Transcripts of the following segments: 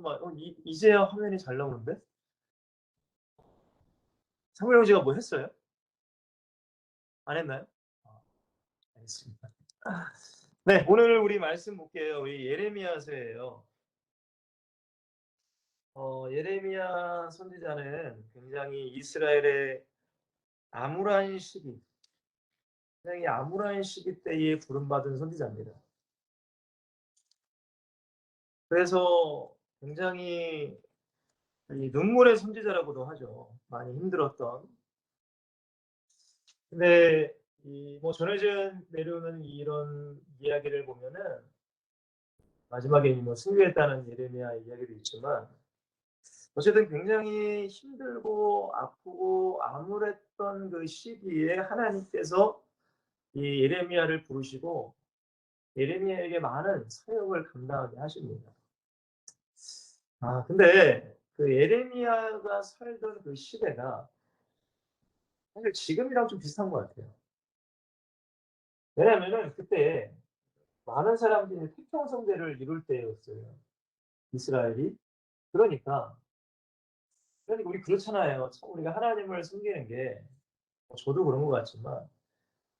잠깐만, 이제야 화면이 잘 나오는데? 사무엘 형제가 뭐 했어요? 안 했나요? 아, 알겠습니다. 네, 오늘 우리 말씀 볼게요. 우리 예레미야서예요. 예레미야 선지자는 굉장히 이스라엘의 암울한 시기, 굉장히 암울한 시기 때에 부름받은 선지자입니다. 그래서 굉장히 이 눈물의 선지자라고도 하죠. 많이 힘들었던. 근데 뭐 전해져 내려오는 이런 이야기를 보면은 마지막에 뭐 승리했다는 예레미야 이야기도 있지만 어쨌든 굉장히 힘들고 아프고 암울했던 그 시기에 하나님께서 이 예레미야를 부르시고 예레미야에게 많은 사역을 감당하게 하십니다. 근데 그 예레미야가 살던 그 시대가 사실 지금이랑 좀 비슷한 것 같아요. 왜냐면은 그때 많은 사람들이 태평성대를 이룰 때였어요. 이스라엘이. 그러니까 우리 그렇잖아요. 참 우리가 하나님을 섬기는 게 저도 그런 것 같지만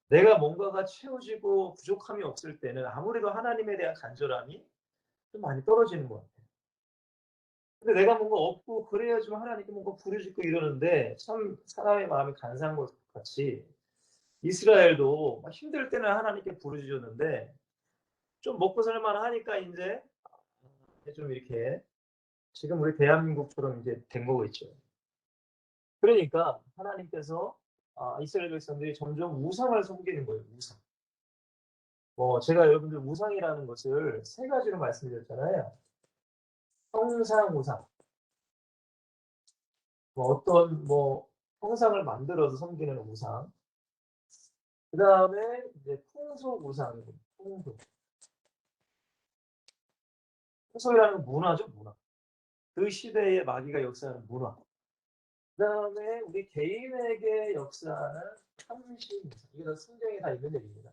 내가 뭔가가 채워지고 부족함이 없을 때는 아무래도 하나님에 대한 간절함이 좀 많이 떨어지는 것 같아요. 근데 내가 뭔가 없고 그래야지만 하나님께 뭔가 부르짖고 이러는데 참 사람의 마음이 간사한 것 같이 이스라엘도 막 힘들 때는 하나님께 부르짖었는데 좀 먹고 살만 하니까 인제 좀 이렇게 지금 우리 대한민국처럼 이제 된 거고 있죠. 그러니까 하나님께서 이스라엘 백성들이 점점 우상을 섬기는 거예요, 우상. 제가 여러분들 우상이라는 것을 세 가지로 말씀드렸잖아요. 형상 우상. 어떤 형상을 만들어서 섬기는 우상. 그다음에 이제 풍속 우상이고 풍속. 풍속이라는 건 문화죠, 문화. 그 시대의 마귀가 역사하는 문화. 그다음에 우리 개인에게 역사하는 참신 우상. 이게 다 성경에 다 있는 얘기입니다.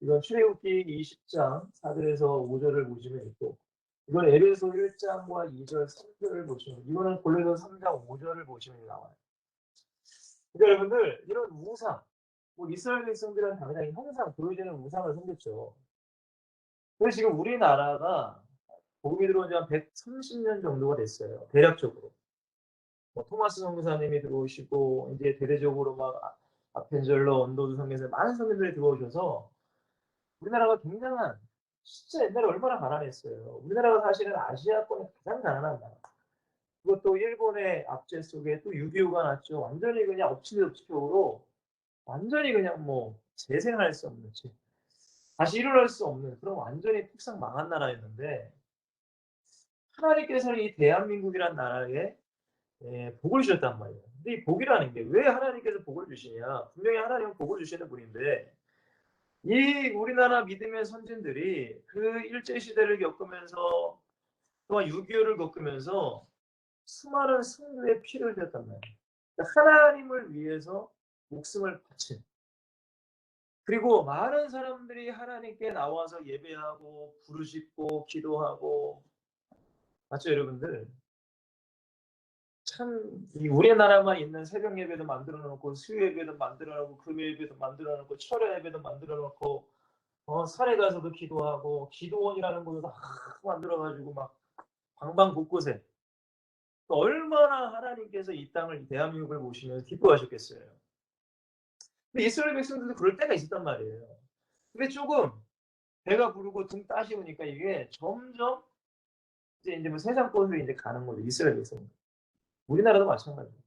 이건 출애굽기 20장 4절에서 5절을 보시면 있고 이건 에베소 1장과 2절, 3절을 보시면 이거는 골로새 3장 5절을 보시면 나와요. 그러니까 여러분들 이런 우상, 이스라엘 백성들은 당연히 형상, 보여지는 우상을 섬겼죠. 그래서 지금 우리나라가 복음이 들어온 지 한 130년 정도가 됐어요. 대략적으로. 토마스 선교사님이 들어오시고 이제 대대적으로 막 아펜젤러, 언더드 선교사 많은 선교사들이 들어오셔서 우리나라가 굉장한 진짜 옛날에 얼마나 가난했어요. 우리나라가 사실은 아시아권에 가장 가난한 나라. 그것도 일본의 압제 속에 또 6.25가 났죠. 완전히 그냥 엎치락뒤치락으로 완전히 그냥 재생할 수 없는, 다시 일어날 수 없는 그런 완전히 푹상 망한 나라였는데 하나님께서는 이 대한민국이란 나라에 복을 주셨단 말이에요. 근데 이 복이라는 게 왜 하나님께서 복을 주시냐? 분명히 하나님은 복을 주시는 분인데 이 우리나라 믿음의 선진들이 그 일제시대를 겪으면서 또한 6.25를 겪으면서 수많은 승리의 피를 흘렸단 말이에요. 그러니까 하나님을 위해서 목숨을 바친 그리고 많은 사람들이 하나님께 나와서 예배하고 부르짖고 기도하고 맞죠 여러분들? 참 이 우리나라만 있는 새벽 예배도 만들어 놓고 수요 예배도 만들어 놓고 금요 예배도 만들어 놓고 철야 예배도 만들어 놓고 산에 가서도 기도하고 기도원이라는 곳도 다 만들어 가지고 막 방방 곳곳에 얼마나 하나님께서 이 땅을 대한민국을 보시면서 기뻐하셨겠어요. 근데 이스라엘 백성들도 그럴 때가 있었단 말이에요. 근데 조금 배가 부르고 등 따시우니까 이게 점점 이제 세상 것으로 이제 가는 거죠. 이스라엘 백성. 우리나라도 마찬가지예요.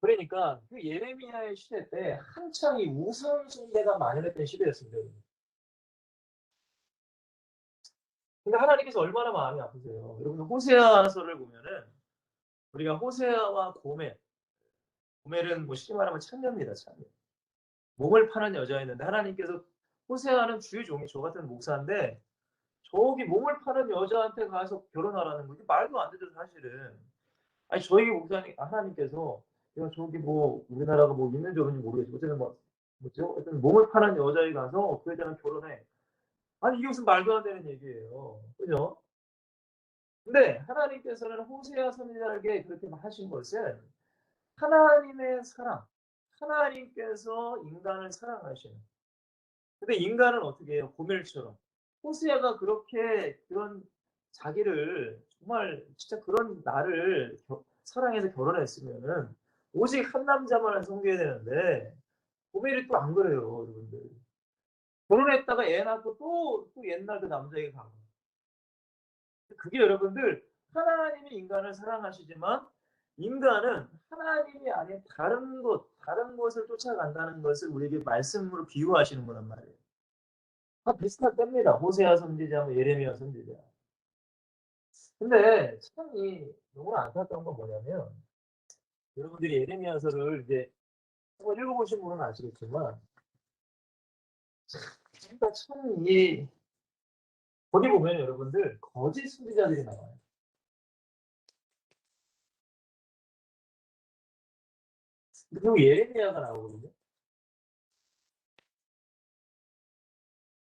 그러니까 그 예레미야의 시대 때 한창 이 우상 숭배가 만연했던 시대였습니다. 근데 하나님께서 얼마나 마음이 아프세요. 여러분 호세아서를 보면은 우리가 호세아와 고멜은 쉽게 말하면 창녀입니다. 창녀. 몸을 파는 여자였는데 하나님께서 호세아는 주의 종이 저 같은 목사인데 저기 몸을 파는 여자한테 가서 결혼하라는 거 이게 말도 안 되죠 사실은. 아니 저희 목사님 하나님께서 제가 저기 우리나라가 있는지 없는지 모르겠어요. 어쨌든 뭐죠? 어쨌든 몸을 파는 여자에 가서 그 여자랑 결혼해. 아니 이게 무슨 말도 안 되는 얘기예요. 그죠? 근데 하나님께서는 호세아 선지자에게 그렇게 하신 것은 하나님의 사랑, 하나님께서 인간을 사랑하시는. 근데 인간은 어떻게 해요? 고멜처럼. 호세아가 그렇게 그런 자기를 정말 진짜 그런 나를 사랑해서 결혼했으면은 오직 한 남자만 섬겨야 되는데 고멜이 또 안 그래요, 여러분들. 결혼했다가 애 낳고 또 옛날 그 남자에게 가고. 그게 여러분들 하나님이 인간을 사랑하시지만 인간은 하나님이 아닌 다른 것을 쫓아간다는 것을 우리에게 말씀으로 비유하시는 거란 말이에요. 다 비슷할 때입니다. 호세아 선지자, 예레미야 선지자. 근데 참 너무나 안타까운 건 뭐냐면 여러분들이 예레미야서를 이제 한번 읽어보신 분은 아시겠지만 진짜 거기 보면 여러분들 거짓 선지자들이 나와요. 그리고 예레미야가 나오거든요.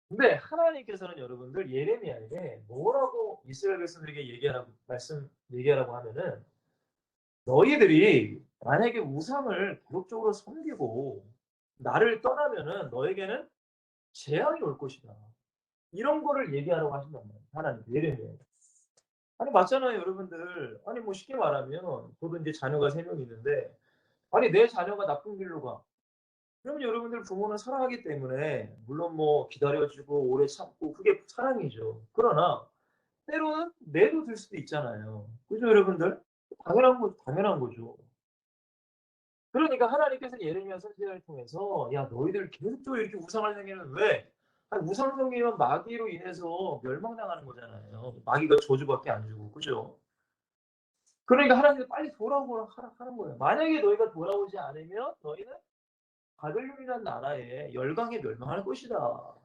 근데 하나님께서는 여러분들 예레미야에게 뭐라고 이스라엘 백성들에게 얘기하라고 하면은 너희들이 만약에 우상을 계속적으로 섬기고 나를 떠나면은 너에게는 재앙이 올 것이다. 이런 거를 얘기하라고 하신단 말이에요. 하나님 예레미야. 아니 맞잖아요, 여러분들. 아니 뭐 쉽게 말하면 저도 이제 자녀가 3명 있는데 아니 내 자녀가 나쁜 길로 가. 그러면 여러분들 부모는 사랑하기 때문에 물론 뭐 기다려주고 오래 참고 그게 사랑이죠. 그러나 때로는 내도 들 수도 있잖아요. 그죠, 여러분들? 당연한 거죠. 그러니까 하나님께서 예레미야 선지자를 통해서 야 너희들 계속적으로 이렇게 우상을 생기는 왜? 아니, 우상 섬기면 마귀로 인해서 멸망당하는 거잖아요. 마귀가 저주밖에 안 주고 그죠? 그러니까 하나님이 빨리 돌아오라 하는 거예요. 만약에 너희가 돌아오지 않으면 너희는 바벨론이라는 나라에 열강에 멸망할 것이다.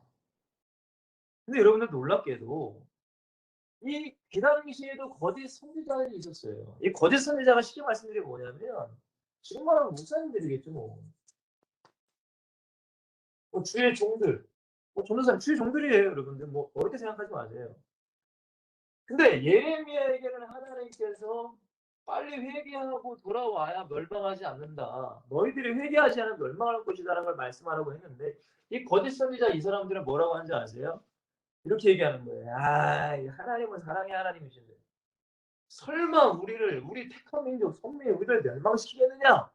근데 여러분들 놀랍게도 그 당시에도 거짓 선지자들이 있었어요. 이 거짓 선지자가 쉽게 말씀드리면 뭐냐면 지금 말하는 목사님들이겠죠 뭐. 주의 종들. 전도사님 주의 종들이에요 여러분들. 뭐 어렵게 생각하지 마세요. 근데 예레미야에게는 하나님께서 빨리 회개하고 돌아와야 멸망하지 않는다. 너희들이 회개하지 않으면 멸망할 것이다라는 걸 말씀하라고 했는데 이 거짓 선지자 이 사람들은 뭐라고 하는지 아세요? 이렇게 얘기하는 거예요. 하나님은 사랑의 하나님이신데 설마 우리 택한 민족 선민이 우리를 멸망시키겠느냐?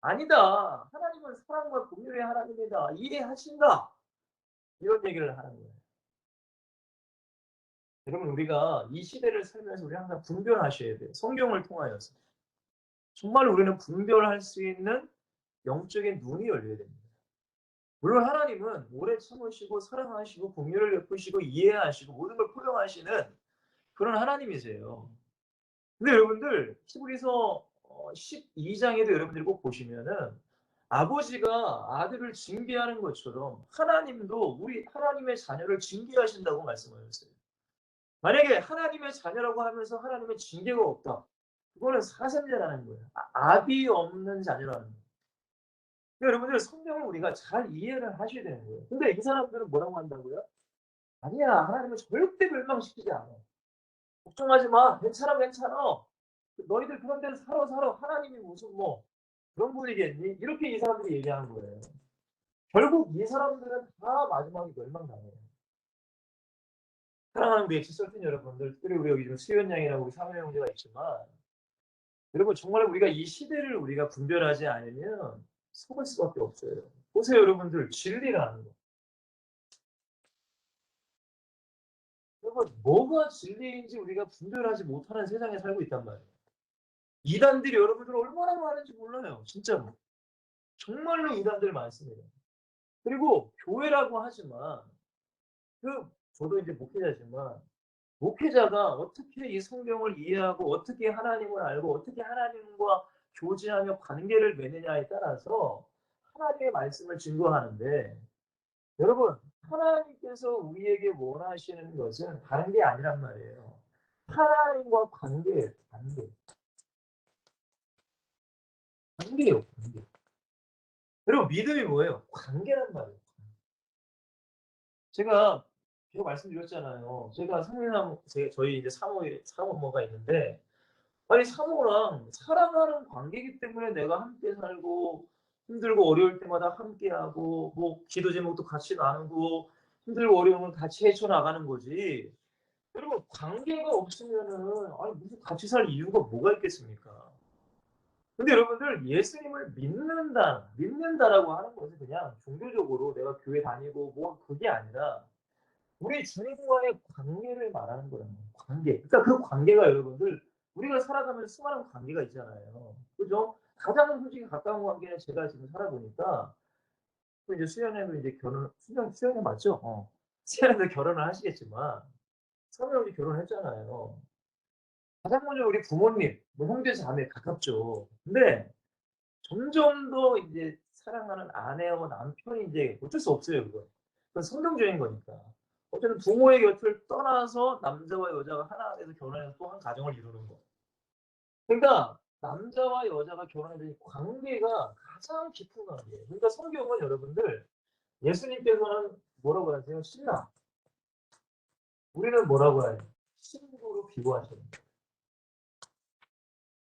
아니다. 하나님은 사랑과 긍휼의 하나님이다. 이해하신다. 이런 얘기를 하는 거예요. 여러분 우리가 이 시대를 살면서 우리 항상 분별하셔야 돼요. 성경을 통하여서. 정말 우리는 분별할 수 있는 영적인 눈이 열려야 됩니다. 물론 하나님은 오래 참으시고 사랑하시고 긍휼을 베푸시고 이해하시고 모든 걸 포용하시는 그런 하나님이세요. 근데 여러분들 히브리서 12장에도 여러분들이 꼭 보시면은 아버지가 아들을 징계하는 것처럼 하나님도 우리 하나님의 자녀를 징계하신다고 말씀하셨어요. 만약에 하나님의 자녀라고 하면서 하나님의 징계가 없다. 그거는 사생자라는 거예요. 압이 없는 자녀라는 거예요. 그러니까 여러분들 성경을 우리가 잘 이해를 하셔야 되는 거예요. 근데 이 사람들은 뭐라고 한다고요? 아니야, 하나님은 절대 멸망시키지 않아. 걱정하지 마. 괜찮아, 괜찮아. 너희들 그런 데서 살아. 하나님이 무슨 뭐 그런 분이겠니? 이렇게 이 사람들이 얘기하는 거예요. 결국 이 사람들은 다 마지막에 멸망당해요. 사랑하는 우리 엑시설틴 여러분들, 특별히 우리 여기 지금 수연 양이라고 우리 사회 형제가 있지만, 여러분 정말 우리가 이 시대를 우리가 분별하지 않으면 속을 수밖에 없어요. 보세요, 여러분들 진리라는 거. 여러분 뭐가 진리인지 우리가 분별하지 못하는 세상에 살고 있단 말이에요. 이단들이 여러분들 얼마나 많은지 몰라요, 진짜로. 정말로 이단들 많습니다. 그리고 교회라고 하지만 저도 이제 목회자지만 목회자가 어떻게 이 성경을 이해하고 어떻게 하나님을 알고 어떻게 하나님과 교제하며 관계를 맺느냐에 따라서 하나님의 말씀을 증거하는데 여러분 하나님께서 우리에게 원하시는 것은 다른 게 아니란 말이에요. 하나님과 관계예요. 관계. 여러분 믿음이 뭐예요? 관계란 말이에요. 제가 제가 말씀드렸잖아요. 제가 저희 이제 사모가 있는데, 아니, 사모랑 사랑하는 관계이기 때문에 내가 함께 살고, 힘들고 어려울 때마다 함께하고, 뭐, 기도 제목도 같이 나누고, 힘들고 어려움을 같이 헤쳐나가는 거지. 여러분, 관계가 없으면은, 아니, 무슨 같이 살 이유가 뭐가 있겠습니까? 근데 여러분들, 예수님을 믿는다라고 하는 것은 그냥 종교적으로 내가 교회 다니고, 뭐, 그게 아니라, 우리 주님과의 관계를 말하는 거예요. 관계. 그러니까 그 관계가 여러분들 우리가 살아가면서 수많은 관계가 있잖아요. 그죠? 가장 솔직히 가까운 관계는 제가 지금 살아보니까 또 이제 수연이도 이제 수연이 맞죠? 수연이도 결혼을 하시겠지만 서연이 결혼했잖아요. 가장 먼저 우리 부모님, 뭐 형제 자매 가깝죠. 근데 점점 더 이제 사랑하는 아내와 남편이 이제 어쩔 수 없어요, 그거. 그건 성경적인 거니까. 어쨌든 부모의 곁을 떠나서 남자와 여자가 하나 돼서 결혼해서 또 한 가정을 이루는 거. 그러니까 남자와 여자가 결혼하는 관계가 가장 깊은 관계예요. 그러니까 성경은 여러분들 예수님께서는 뭐라고 하세요? 신랑. 우리는 뭐라고 해요? 친구로 비교하시는 거예요.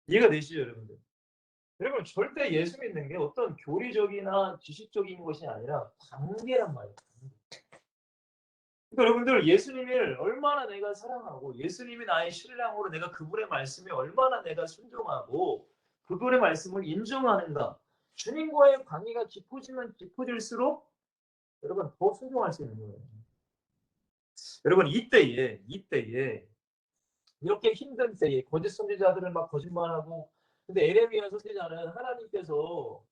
이해가 되시죠, 여러분들? 여러분 절대 예수 믿는 게 어떤 교리적이나 지식적인 것이 아니라 관계란 말이에요. 그러니까 여러분들 예수님을 얼마나 내가 사랑하고 예수님이 나의 신랑으로 내가 그분의 말씀에 얼마나 내가 순종하고 그분의 말씀을 인정하는가. 주님과의 관계가 깊어지면 깊어질수록 여러분 더 순종할 수 있는 거예요. 여러분 이때에 이렇게 힘든 때에 거짓 선지자들은 막 거짓말하고 근데 에레미야 선지자는 하나님께서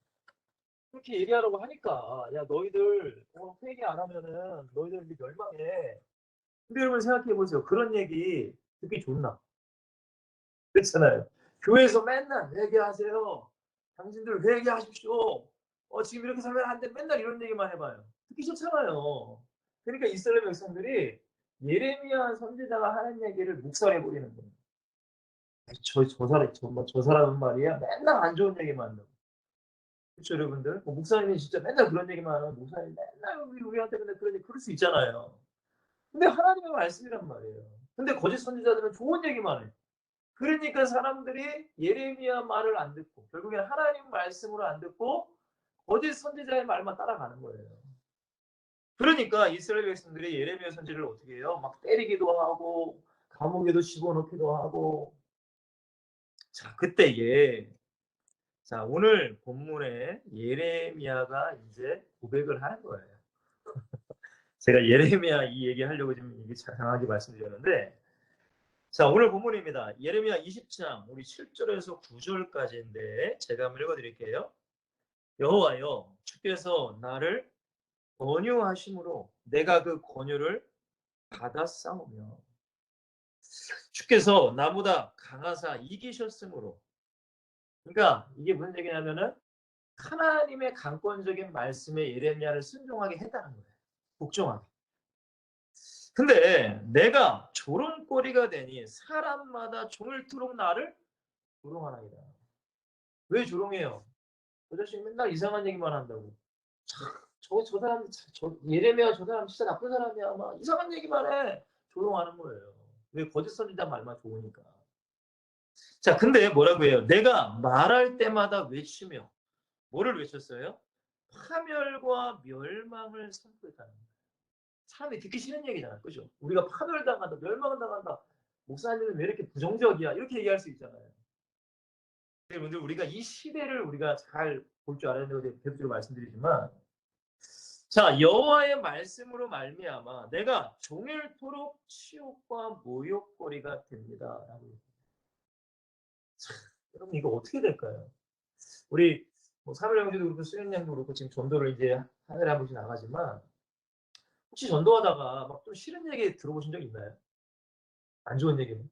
그렇게 얘기하라고 하니까 야 너희들 회개 안 하면은 너희들 멸망해. 근데 여러분 생각해 보세요. 그런 얘기 듣기 좋나? 그렇잖아요. 교회에서 맨날 회개하세요. 당신들 회개하십시오. 지금 이렇게 살면 안 돼. 맨날 이런 얘기만 해봐요. 듣기 좋잖아요. 그러니까 이스라엘 백성들이 예레미야 선지자가 하는 얘기를 묵살해 버리는 거예요. 저 사람은 말이야. 맨날 안 좋은 얘기만 한다고. 그렇죠, 여러분들? 목사님이 진짜 맨날 그런 얘기만 하면 목사님 맨날 우리한테 맨날 그런 얘기 그럴 수 있잖아요. 근데 하나님의 말씀이란 말이에요. 근데 거짓 선지자들은 좋은 얘기만 해. 그러니까 사람들이 예레미야 말을 안 듣고 결국에는 하나님 말씀으로 안 듣고 거짓 선지자의 말만 따라가는 거예요. 그러니까 이스라엘 백성들이 예레미야 선지를 어떻게 해요? 막 때리기도 하고 감옥에도 집어넣기도 하고 자 그때에 자 오늘 본문에 예레미야가 이제 고백을 하는 거예요. 제가 예레미야 이 얘기하려고 지금 이게 장하게 말씀드렸는데 자 오늘 본문입니다. 예레미야 20장 우리 7절에서 9절까지인데 제가 한번 읽어드릴게요. 여호와여 주께서 나를 권유하심으로 내가 그 권유를 받아 싸우며 주께서 나보다 강하사 이기셨으므로 그러니까 이게 무슨 얘기냐면은 하나님의 강권적인 말씀에 예레미야를 순종하게 했다는 거예요. 복종하게. 근데 내가 조롱거리가 되니 사람마다 종일토록 나를 조롱하나이다. 왜 조롱해요? 저 자식 맨날 이상한 얘기만 한다고. 저 사람, 예레미야 저 사람 진짜 나쁜 사람이야. 막 이상한 얘기만 해. 조롱하는 거예요. 왜 거짓 선지자 말만 좋으니까. 자, 근데 뭐라고 해요? 내가 말할 때마다 외치며 뭐를 외쳤어요? 파멸과 멸망을 선포했다는 거예요. 사람이 듣기 싫은 얘기잖아. 그죠? 우리가 파멸당한다, 멸망당한다. 목사님은 왜 이렇게 부정적이야? 이렇게 얘기할 수 있잖아요. 여러분들 우리가 이 시대를 우리가 잘 볼 줄 알아야 되고 계속 말씀드리지만 자 여호와의 말씀으로 말미암아 내가 종일토록 치욕과 모욕거리가 됩니다. 여러분 이거 어떻게 될까요? 우리 뭐 사물 형제도 그렇고 수현 양도 그렇고 지금 전도를 이제 하늘에 한 번씩 나가지만 혹시 전도하다가 막 좀 싫은 얘기 들어보신 적 있나요? 안 좋은 얘기는?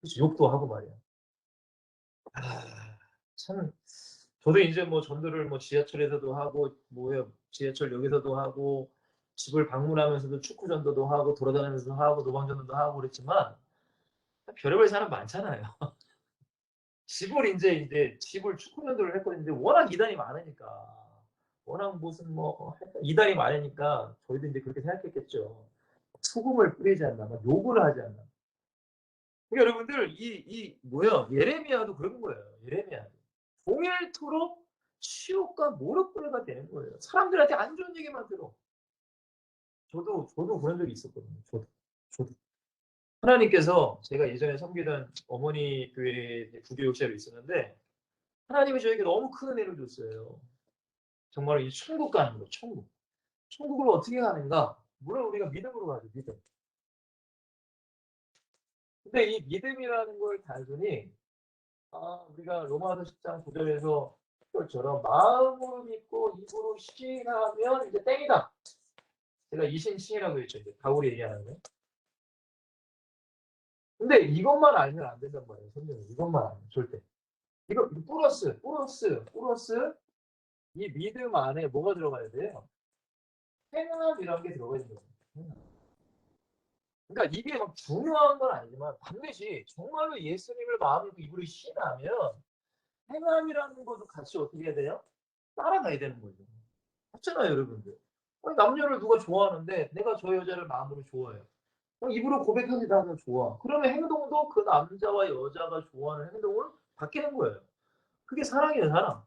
그렇죠. 욕도 하고 말이야. 참 저도 이제 뭐 전도를 뭐 지하철에서도 하고 뭐예요 지하철역에서도 하고 집을 방문하면서도 축구 전도도 하고 돌아다니면서도 하고 노방 전도도 하고 그랬지만 별의별 사람 많잖아요. 집을 축구 전도를 했거든요. 워낙 이단이 많으니까 워낙 무슨 뭐 이단이 많으니까 저희도 이제 그렇게 생각했겠죠. 소금을 뿌리지 않나, 막 욕을 하지 않나. 그러니까 여러분들 예레미야도 그런 거예요. 예레미야도. 종일토록 치욕과 모욕거리가 되는 거예요. 사람들한테 안 좋은 얘기만 들어. 저도 그런 적이 있었거든요. 저도. 하나님께서 제가 예전에 섬기던 어머니 교회 부교육자로 있었는데 하나님이 저에게 너무 큰 은혜를 줬어요. 정말 이 천국 가는 거, 천국. 천국을 어떻게 가는가? 물론 우리가 믿음으로 가죠, 믿음. 근데 이 믿음이라는 걸 단순히 우리가 로마서 10장 9절에서 것처럼 마음으로 믿고 입으로 시인하면 이제 땡이다. 제가 이신칭이라고 했죠. 이제 바울이 얘기하는 거. 근데 이것만 알면 안 된단 말이에요. 성경은 이것만 알면 절대. 이거 플러스 이 믿음 안에 뭐가 들어가야 돼요? 행함이라는 게 들어가야 돼요. 그러니까 이게 막 중요한 건 아니지만 반드시 정말로 예수님을 마음으로 입으로 신하면 행함이라는 것도 같이 어떻게 해야 돼요? 따라가야 되는 거죠. 맞잖아요, 여러분들. 남녀를 누가 좋아하는데 내가 저 여자를 마음으로 좋아해요. 입으로 고백하기도 하면 좋아. 그러면 행동도 그 남자와 여자가 좋아하는 행동을 바뀌는 거예요. 그게 사랑이에요, 사랑.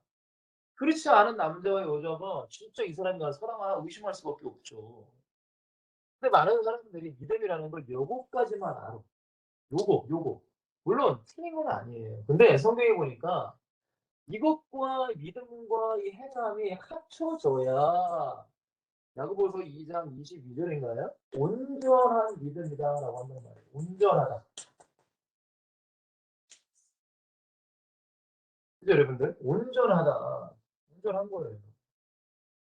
그렇지 않은 남자와 여자가 진짜 이 사람이 나 사랑하나 의심할 수밖에 없죠. 근데 많은 사람들이 믿음이라는 걸 요거까지만 알아. 요거. 물론 틀린 건 아니에요. 근데 성경에 보니까 이것과 믿음과 이 행함이 합쳐져야 야고보서 2장 22절인가요? 온전한 믿음이다라고 한단 말이에요. 온전하다. 그죠, 여러분들? 온전하다. 온전한 거예요.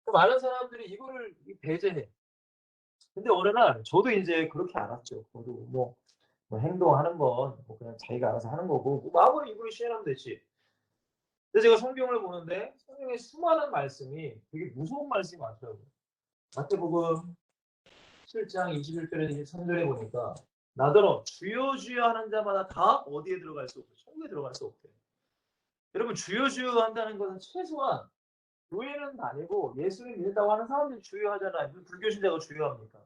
많은 사람들이 이거를 배제해. 근데 어느 날 저도 이제 그렇게 알았죠. 저도 뭐 행동하는 건 뭐 그냥 자기가 알아서 하는 거고 뭐 마음으로 이걸 시행하면 되지. 근데 제가 성경을 보는데 성경에 수많은 말씀이 되게 무서운 말씀이 많더라고요. 마태복음 7장 21절에서 23절에 보니까 나더러 주여 주여 하는 자마다 다 어디에 들어갈 수 없고 천국에 들어갈 수 없대. 여러분 주여 주여 한다는 것은 최소한 교회는 다니고 예수를 믿는다고 하는 사람들이 주요하잖아요. 불교 신자가 주요합니까?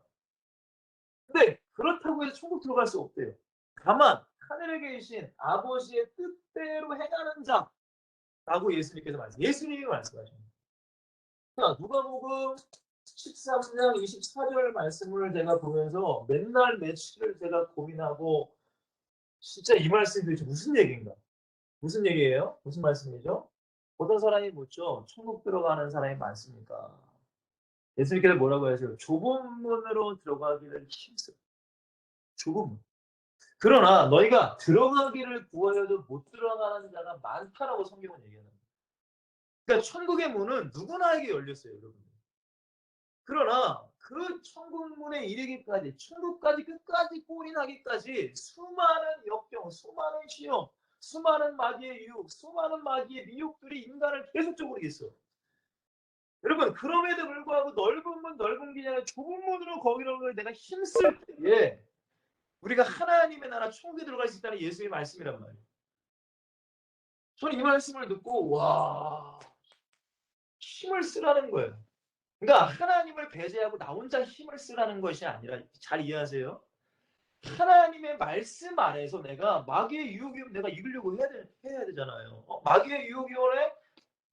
근데 그렇다고 해서 천국 들어갈 수 없대요. 다만 하늘에 계신 아버지의 뜻대로 행하는 자라고 예수님께서 예수님이 말씀하십니다. 자, 누가복음 13장 24절 말씀을 제가 보면서 맨날 며칠을 제가 고민하고 진짜 이 말씀이 도대체 무슨 얘기인가? 무슨 얘기예요? 무슨 말씀이죠? 어떤 사람이 묻죠. 천국 들어가는 사람이 많습니까? 예수님께서 뭐라고 하세요? 좁은 문으로 들어가기를 힘써. 좁은 문. 그러나 너희가 들어가기를 구하여도 못 들어가는 자가 많다라고 성경은 얘기합니다. 그러니까 천국의 문은 누구나에게 열렸어요, 여러분. 그러나 그 천국 문에 이르기까지, 천국까지 끝까지 꼴이 나기까지 수많은 역경, 수많은 시험, 수많은 마귀의 유혹, 수많은 마귀의 미혹들이 인간을 계속적으로 있어. 여러분, 그럼에도 불구하고 넓은 문, 넓은 길 아니라 좁은 문으로 거기로 내가 힘쓸 때에 우리가 하나님의 나라 천국에 들어갈 수 있다는 예수의 말씀이란 말이에요. 저는 이 말씀을 듣고 와, 힘을 쓰라는 거예요. 그러니까 하나님을 배제하고 나 혼자 힘을 쓰라는 것이 아니라 잘 이해하세요? 하나님의 말씀 안에서 내가 마귀의 유혹이 내가 이기려고 해야 되잖아요. 마귀의 유혹이 오래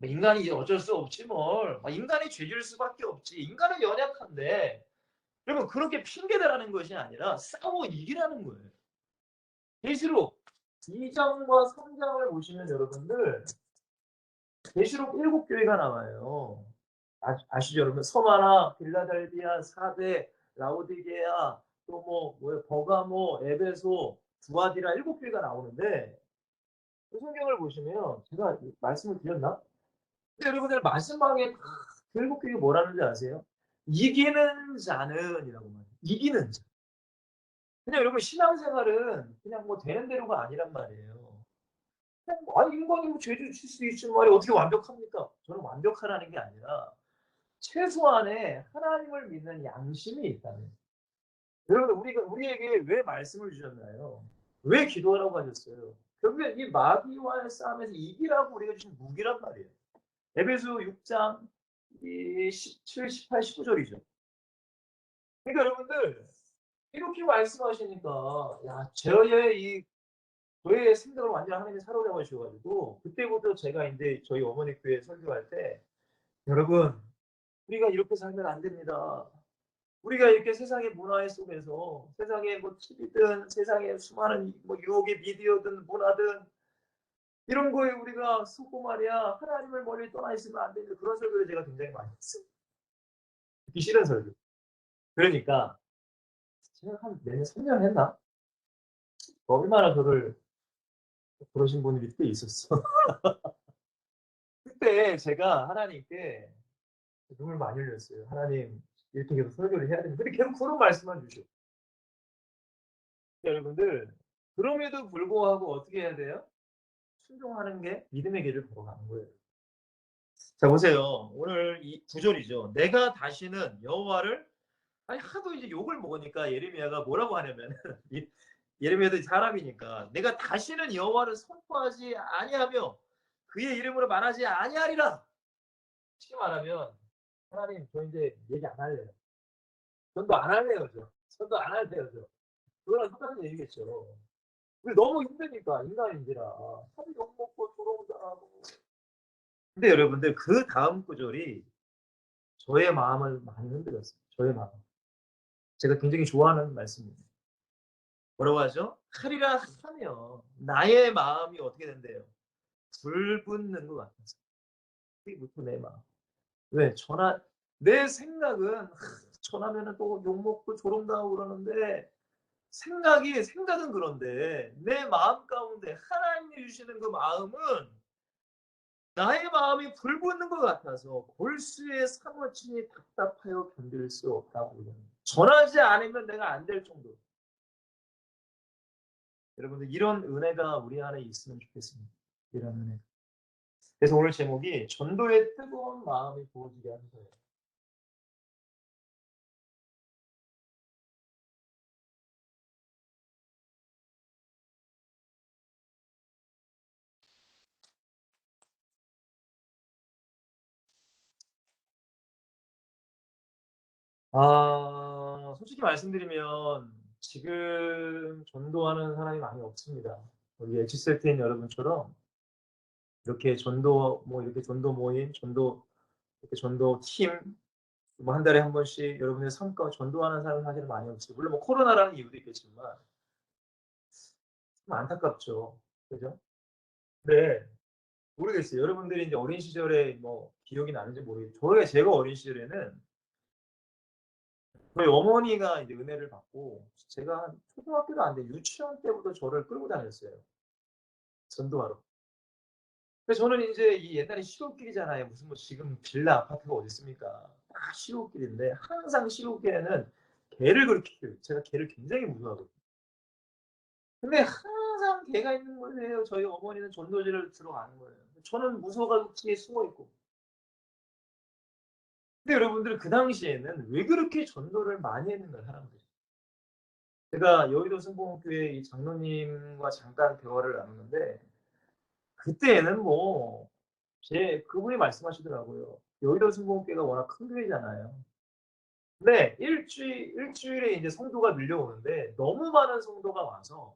인간이 어쩔 수 없지 뭘. 인간이 죄질 수밖에 없지. 인간은 연약한데 여러분 그렇게 핑계대라는 것이 아니라 싸워 이기라는 거예요. 계시록 2장과 3장을 보시면 여러분들 계시록 7교회가 나와요. 아시죠 여러분? 서마나, 빌라델비아, 사대, 라오디게아, 또 버가모, 에베소, 두아디라 7교회가 나오는데 그 성경을 보시면 제가 말씀을 드렸나? 근데 여러분들 마지막에 그 7교회가 뭐라는지 아세요? 이기는 자는 이라고 말해요. 이기는 자. 그냥 여러분 신앙생활은 그냥 되는 대로가 아니란 말이에요. 아니 인간이 죄를 칠 수 있지 말이 어떻게 완벽합니까? 저는 완벽하라는 게 아니라 최소한의 하나님을 믿는 양심이 있다면 여러분 우리에게 왜 말씀을 주셨나요? 왜 기도하라고 하셨어요? 결국에 이 마귀와의 싸움에서 이기라고 우리가 주신 무기란 말이에요. 에베소 6장 17, 18, 19절이죠. 그러니까 여러분들 이렇게 말씀하시니까 저의 생각을 완전 하나님이 사로잡아 주셔 가지고 그때부터 제가 인제 저희 어머니 교회 설교할 때 "여러분 우리가 이렇게 살면 안 됩니다. 우리가 이렇게 세상의 문화 속에서 세상의 뭐 TV든 세상의 수많은 뭐 유혹의 미디어든 문화든 이런 거에 우리가 속고 말이야 하나님을 멀리 떠나 있으면 안 됩니다." 그런 설교를 제가 굉장히 많이 했어요. 듣기 싫은 설교. 그러니까 제가 한 내년 3년 했나? 얼마나 저를 그러신 분들이 꽤 있었어. 그때 제가 하나님께 눈물 많이 흘렸어요. "하나님 이렇게 계속 설교를 해야 됩니다." 근데 계속 그런 말씀만 주셔. 여러분들 그럼에도 불구하고 어떻게 해야 돼요? 순종하는 게 믿음의 길을 걸어가는 거예요. 자 보세요. 오늘 이 9 절이죠. "내가 다시는 여호와를" 아니 하도 이제 욕을 먹으니까 예레미야가 뭐라고 하냐면은 이 예레미야도 사람이니까 "내가 다시는 여호와를 선포하지 아니하며 그의 이름으로 말하지 아니하리라." 쉽게 말하면 "하나님 저 인제 얘기 안 할래요. 전도 안 할래요 저. 전도 안 할래요 저." 그거랑 똑같은 얘기겠죠. 근데 너무 힘드니까 인간인지라 하도 욕먹고 조롱당하고. 근데 여러분들 그다음 구절이 저의 마음을 많이 흔들었어요. 저의 마음. 제가 굉장히 좋아하는 말씀입니다. 뭐라고 하죠? 하리라 하며 나의 마음이 어떻게 된대요? 불붙는 것 같아서. 그게부터 내 마음. 왜? 내 생각은 전하면은 또 욕먹고 조롱당하고 그러는데 생각은 그런데 내 마음 가운데 하나님이 주시는 그 마음은 나의 마음이 불붙는 것 같아서 골수에 사무치니 답답하여 견딜 수 없다고 그러는 전하지 않으면 내가 안 될 정도로. 여러분들 이런 은혜가 우리 안에 있으면 좋겠습니다. 이런 은혜. 그래서 오늘 제목이 전도의 뜨거운 마음이 부어지게 하는 거예요. 솔직히 말씀드리면 지금 전도하는 사람이 많이 없습니다. 우리 엑시셀트인 여러분처럼 이렇게 전도 뭐 이렇게 전도 모임, 이렇게 전도 팀 뭐 한 달에 한 번씩 여러분의 성과 전도하는 사람이 사실은 많이 없어요. 물론 뭐 코로나라는 이유도 있겠지만 좀 안타깝죠. 그죠? 네. 모르겠어요. 여러분들이 이제 어린 시절에 뭐 기억이 나는지 모르겠어요. 제가 어린 시절에는 저희 어머니가 이제 은혜를 받고 제가 한 초등학교도 안 돼 유치원 때부터 저를 끌고 다녔어요, 전도하러. 근데 저는 인제 이 옛날에 시골길이잖아요. 무슨 뭐 지금 빌라 아파트가 어디 있습니까. 다 시골길인데 항상 시골길에는 개를 그렇게 키워요. 제가 개를 굉장히 무서워하거든요. 근데 항상 개가 있는 거예요. 저희 어머니는 전도지를 들어가는 거예요. 저는 무서워 가지고 뒤에 숨어 있고. 근데 여러분들 그 당시에는 왜 그렇게 전도를 많이 했는가 사람들이. 제가 여의도 승복음교회 이 장로님과 잠깐 대화를 나눴는데 그때에는 뭐 그분이 말씀하시더라고요. 여의도 승복음교회가 워낙 큰 교회잖아요. 근데 일주일에 이제 성도가 밀려오는데 너무 많은 성도가 와서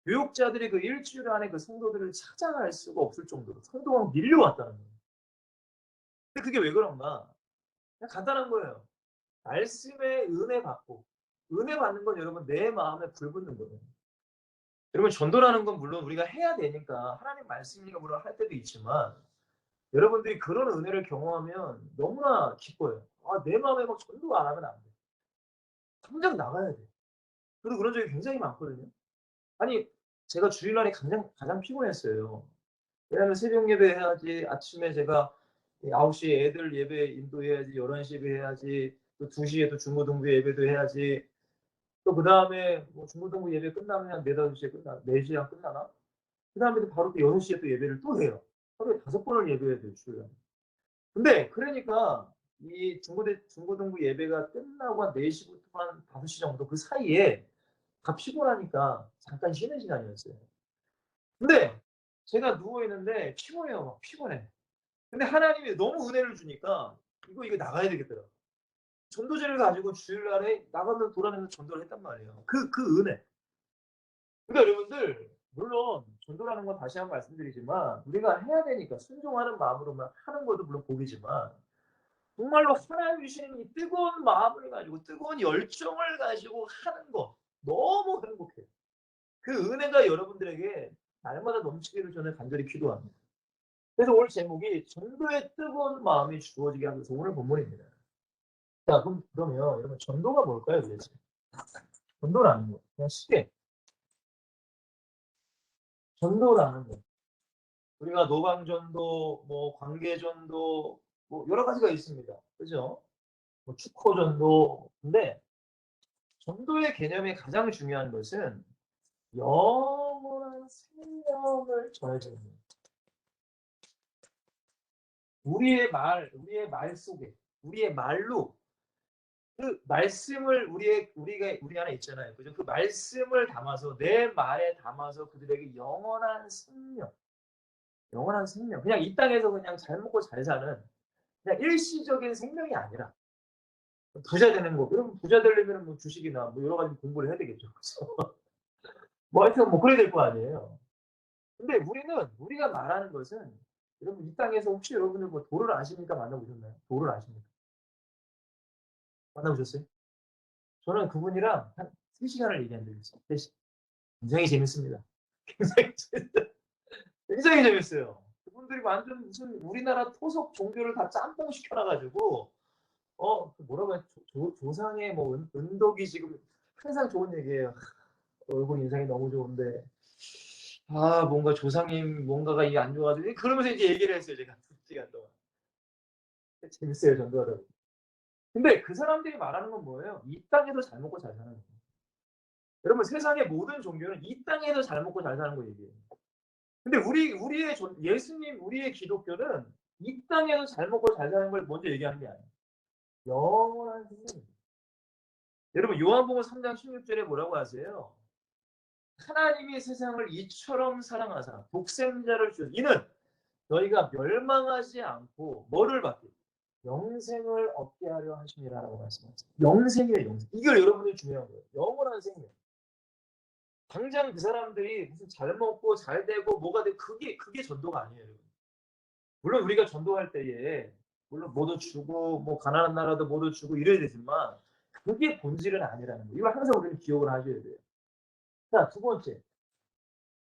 교육자들이 그 일주일 안에 그 성도들을 찾아갈 수가 없을 정도로 성도가 막 밀려왔다는 거예요. 근데 그게 왜 그런가? 그냥 간단한 거예요. 말씀의 은혜 받는 건 여러분 내 마음에 불 붙는 거예요. 여러분 전도라는 건 물론 우리가 해야 되니까 하나님 말씀이니까 물론 할 때도 있지만 여러분들이 그런 은혜를 경험하면 너무나 기뻐요. 내 마음에 막 전도 안 하면 안 돼. 당장 나가야 돼. 저도 그런 적이 굉장히 많거든요. 아니 제가 주일날에 가장 피곤했어요. 왜냐하면 새벽 예배 해야지 아침에 제가 9 시에 애들 예배 인도해야지 11 시 예배해야지 또 2 시에 또 중고등부 예배도 해야지 또 그다음에 뭐 중고등부 예배 끝나면 한 4-5 시에 4 시에 끝나나? 그다음에 또 바로 또 6 시에 또 예배를 또 해요. 하루에 5 번을 예배해야 돼요, 주일날. 근데 그러니까 이 중고등부 예배가 끝나고 한 4 시부터 한 5시 정도 그 사이에 다 피곤하니까 잠깐 쉬는 시간이었어요. 근데 제가 누워 있는데 피곤해요. 막 피곤해. 근데 하나님이 너무 은혜를 주니까 이거 나가야 되겠더라고요. 전도제를 가지고 주일날에 나가면서 돌아다니면서 전도를 했단 말이에요. 그 은혜. 그러니까 여러분들 물론 전도라는 건 다시 한번 말씀드리지만 우리가 해야 되니까 순종하는 마음으로만 하는 것도 물론 복이지만 정말로 하나님 주시는 이 뜨거운 마음을 가지고 뜨거운 열정을 가지고 하는 거 너무 행복해요. 그 은혜가 여러분들에게 날마다 넘치기를 저는 간절히 기도합니다. 그래서 오늘 제목이 전도의 뜨거운 마음이 주어지게 하면서 오늘 본문입니다. 자, 그러면 여러분 전도가 뭘까요, 도대체? 전도라는 거 그냥 쉽게 전도라는 거 우리가 노방전도, 뭐 관계전도, 뭐 여러 가지가 있습니다. 그죠? 뭐 축호전도. 근데 전도의 개념이 가장 중요한 것은 영원한 생명을 전해주는 거예요. 우리의 말 속에, 우리의 말로 그 말씀을 우리 안에 있잖아요. 그죠? 그 말씀을 담아서 내 말에 담아서 그들에게 영원한 생명. 그냥 이 땅에서 그냥 잘 먹고 잘 사는 그냥 일시적인 생명이 아니라 부자 되는 거. 그럼 부자 되려면 뭐 주식이나 뭐 여러 가지 공부를 해야 되겠죠. 그래서 뭐 하여튼 뭐 그래야 될 거 아니에요. 근데 우리가 말하는 것은 여러분 이 땅에서 혹시 여러분들 뭐 도를 아십니까? 만나보셨나요? 도를 아십니까? 만나보셨어요? 저는 그분이랑 한 3시간을 얘기한 적이 있어요. 3시간. 굉장히 재밌습니다. 굉장히 재밌어요. 굉장히 재밌어요. 그분들이 완전 무슨 우리나라 토속 종교를 다 짬뽕 시켜놔가지고 뭐라고 해 조상의 뭐 은덕이 지금 항상 좋은 얘기예요. 얼굴 인상이 너무 좋은데 뭔가 조상님 뭔가가 이게 안 좋아가지고 그러면서 이제 얘기를 했어요. 제가 2시간 동안. 재밌어요 전도하다. 근데 그 사람들이 말하는 건 뭐예요? 이 땅에서 잘 먹고 잘 사는 거예요. 여러분 세상의 모든 종교는 이 땅에서 잘 먹고 잘 사는 거 얘기해요. 근데 예수님 우리의 기독교는 이 땅에서 잘 먹고 잘 사는 걸 먼저 얘기하는 게 아니에요. 영원한 생명. 여러분 요한복음 3장 16절에 뭐라고 하세요? 하나님이 세상을 이처럼 사랑하사 독생자를 주셨 이는 너희가 멸망하지 않고 뭐를 받게? 영생을 얻게 하려 하심이라고 말씀하셨어요. 영생이에요, 영생. 이걸 여러분이 중요한 거예요. 영원한 생명. 당장 그 사람들이 무슨 잘 먹고 잘 되고 뭐가 되고 그게 전도가 아니에요. 여러분. 물론 우리가 전도할 때에 물론 모두 주고 뭐 가난한 나라도 모두 주고 이래야 되지만 그게 본질은 아니라는 거예요. 이걸 항상 우리는 기억을 하셔야 돼요. 자, 두 번째.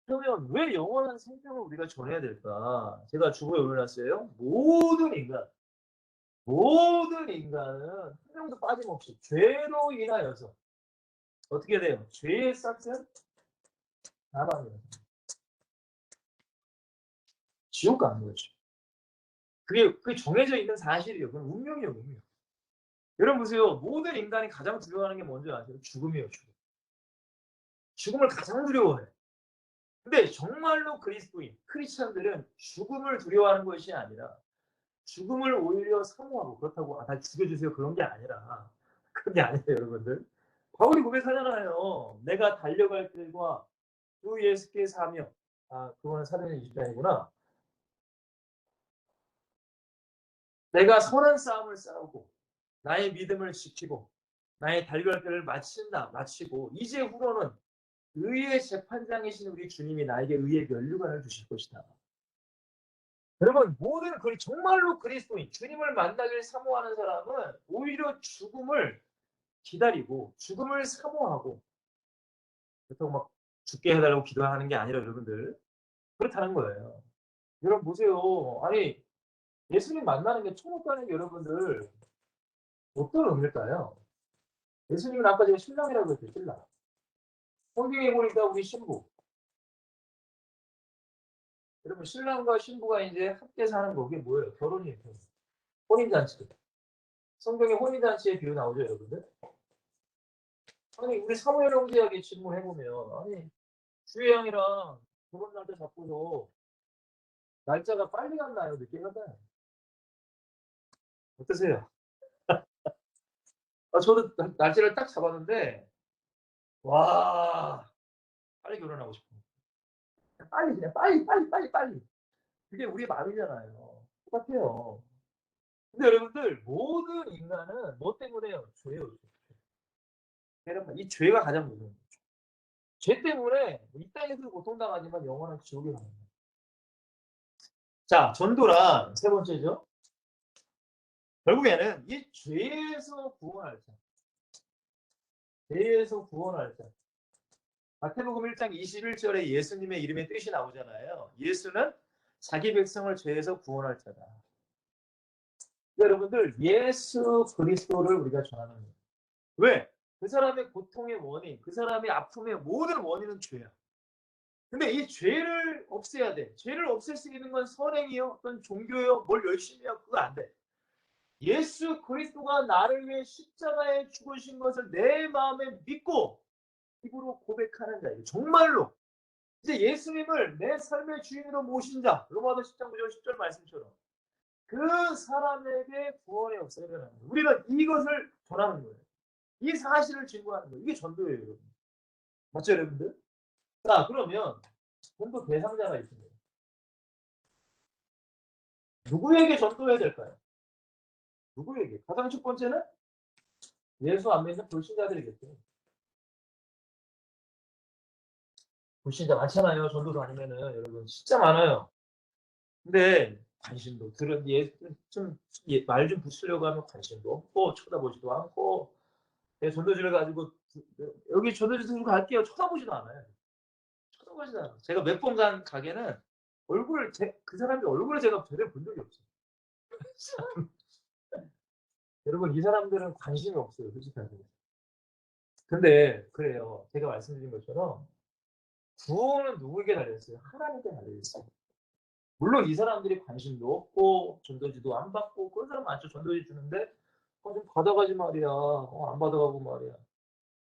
그러면 왜 영원한 생명을 우리가 전해야 될까? 제가 주보에 올려놨어요. 모든 인간은 한 명도 빠짐없이 죄로 인하여서 어떻게 돼요? 죄의 싹은 사망이에요. 지옥 가는 거죠. 그게 정해져 있는 사실이에요. 그건 운명이에요, 운명. 여러분 보세요. 모든 인간이 가장 두려워하는 게 뭔지 아세요? 죽음이에요, 죽음. 죽음을 가장 두려워해. 근데 정말로 그리스도인, 크리스천들은 죽음을 두려워하는 것이 아니라 죽음을 오히려 사모하고 그렇다고 다 죽여주세요 그런 게 아니라 그런 게 아니에요 여러분들. 바울이 고백하잖아요. 내가 달려갈 길과 주 예수께서 하며 그거는 사도행 20장이구나. 내가 선한 싸움을 싸우고 나의 믿음을 지키고 나의 달려갈 길을 마치고 이제 후로는 의의 재판장이신 우리 주님이 나에게 의의 면류관을 주실 것이다. 여러분 모든 정말로 그리스도인 주님을 만나길 사모하는 사람은 오히려 죽음을 기다리고 죽음을 사모하고 그렇다고 막 죽게 해달라고 기도하는 게 아니라 여러분들 그렇다는 거예요. 여러분 보세요. 아니 예수님 만나는 게 천국 가는 게 여러분들 어떤 의미일까요? 예수님은 아까 제가 신랑이라고 했죠. 신랑. 성경에 보니까 우리 신부. 여러분 신랑과 신부가 이제 함께 사는 거 그게 뭐예요? 결혼이에요. 결혼. 혼인잔치. 성경에 혼인잔치의 비유 나오죠 여러분들? 아니 우리 사무엘 형제에게 질문해보면 아니 주혜영이랑 결혼 날짜 잡고서 날짜가 빨리 갔나요? 늦게 갔나요? 어떠세요? 저도 날짜를 딱 잡았는데 와 빨리 결혼하고 싶어. 빨리 그냥 빨리. 그게 우리의 마음이잖아요. 똑같아요. 근데 여러분들 모든 인간은 뭐 때문에요? 죄예요. 여러분 이 죄가 가장 무서운 거예요. 죄 때문에 이 땅에서 고통당하지만 영원한 지옥에 가는 거예요. 자, 전도란 세 번째죠. 결국에는 이 죄에서 구원할 자. 죄에서 구원할 자. 마태복음 1장 21절에 예수님의 이름의 뜻이 나오잖아요. 예수는 자기 백성을 죄에서 구원할 자다. 여러분들 예수 그리스도를 우리가 전하는 거예요. 왜? 그 사람의 고통의 원인, 그 사람의 아픔의 모든 원인은 죄야. 근데 이 죄를 없애야 돼. 죄를 없앨 수 있는 건 선행이요, 어떤 종교요, 뭘 열심히 하고 그거 안 돼. 예수 그리스도가 나를 위해 십자가에 죽으신 것을 내 마음에 믿고 입으로 고백하는 자. 정말로 이제 예수님을 내 삶의 주인으로 모신 자. 로마서 10장 9절 10절 말씀처럼 그 사람에게 구원의 역사가 일어나는 거예요. 우리가 이것을 전하는 거예요. 이 사실을 증거하는 거예요. 이게 전도예요, 여러분. 맞죠, 여러분들? 자, 그러면 전도 대상자가 있습니다. 누구에게 전도해야 될까요? 누구에게? 가장 첫 번째는 예수 안 믿는 불신자들이겠죠. 불신자 많잖아요. 전도도 아니면은 여러분 진짜 많아요. 근데 관심도 들은 말 좀 붙이려고 하면 관심도 없고 쳐다보지도 않고 전도지를 가지고 여기 전도지 들고 갈게요. 쳐다보지도 않아요. 쳐다보지도 않아요. 제가 몇 번 간 가게는 그 사람의 얼굴을 제가 제대로 본 적이 없어요. 여러분 이 사람들은 관심이 없어요. 솔직하게. 근데 그래요. 제가 말씀드린 것처럼 구원은 누구에게 달려있어요? 하나님께 달려있어요. 물론 이 사람들이 관심도 없고 전도지도 안 받고 그런 사람 많죠. 전도지 주는데 좀 받아가지 말이야. 안 받아가고 말이야.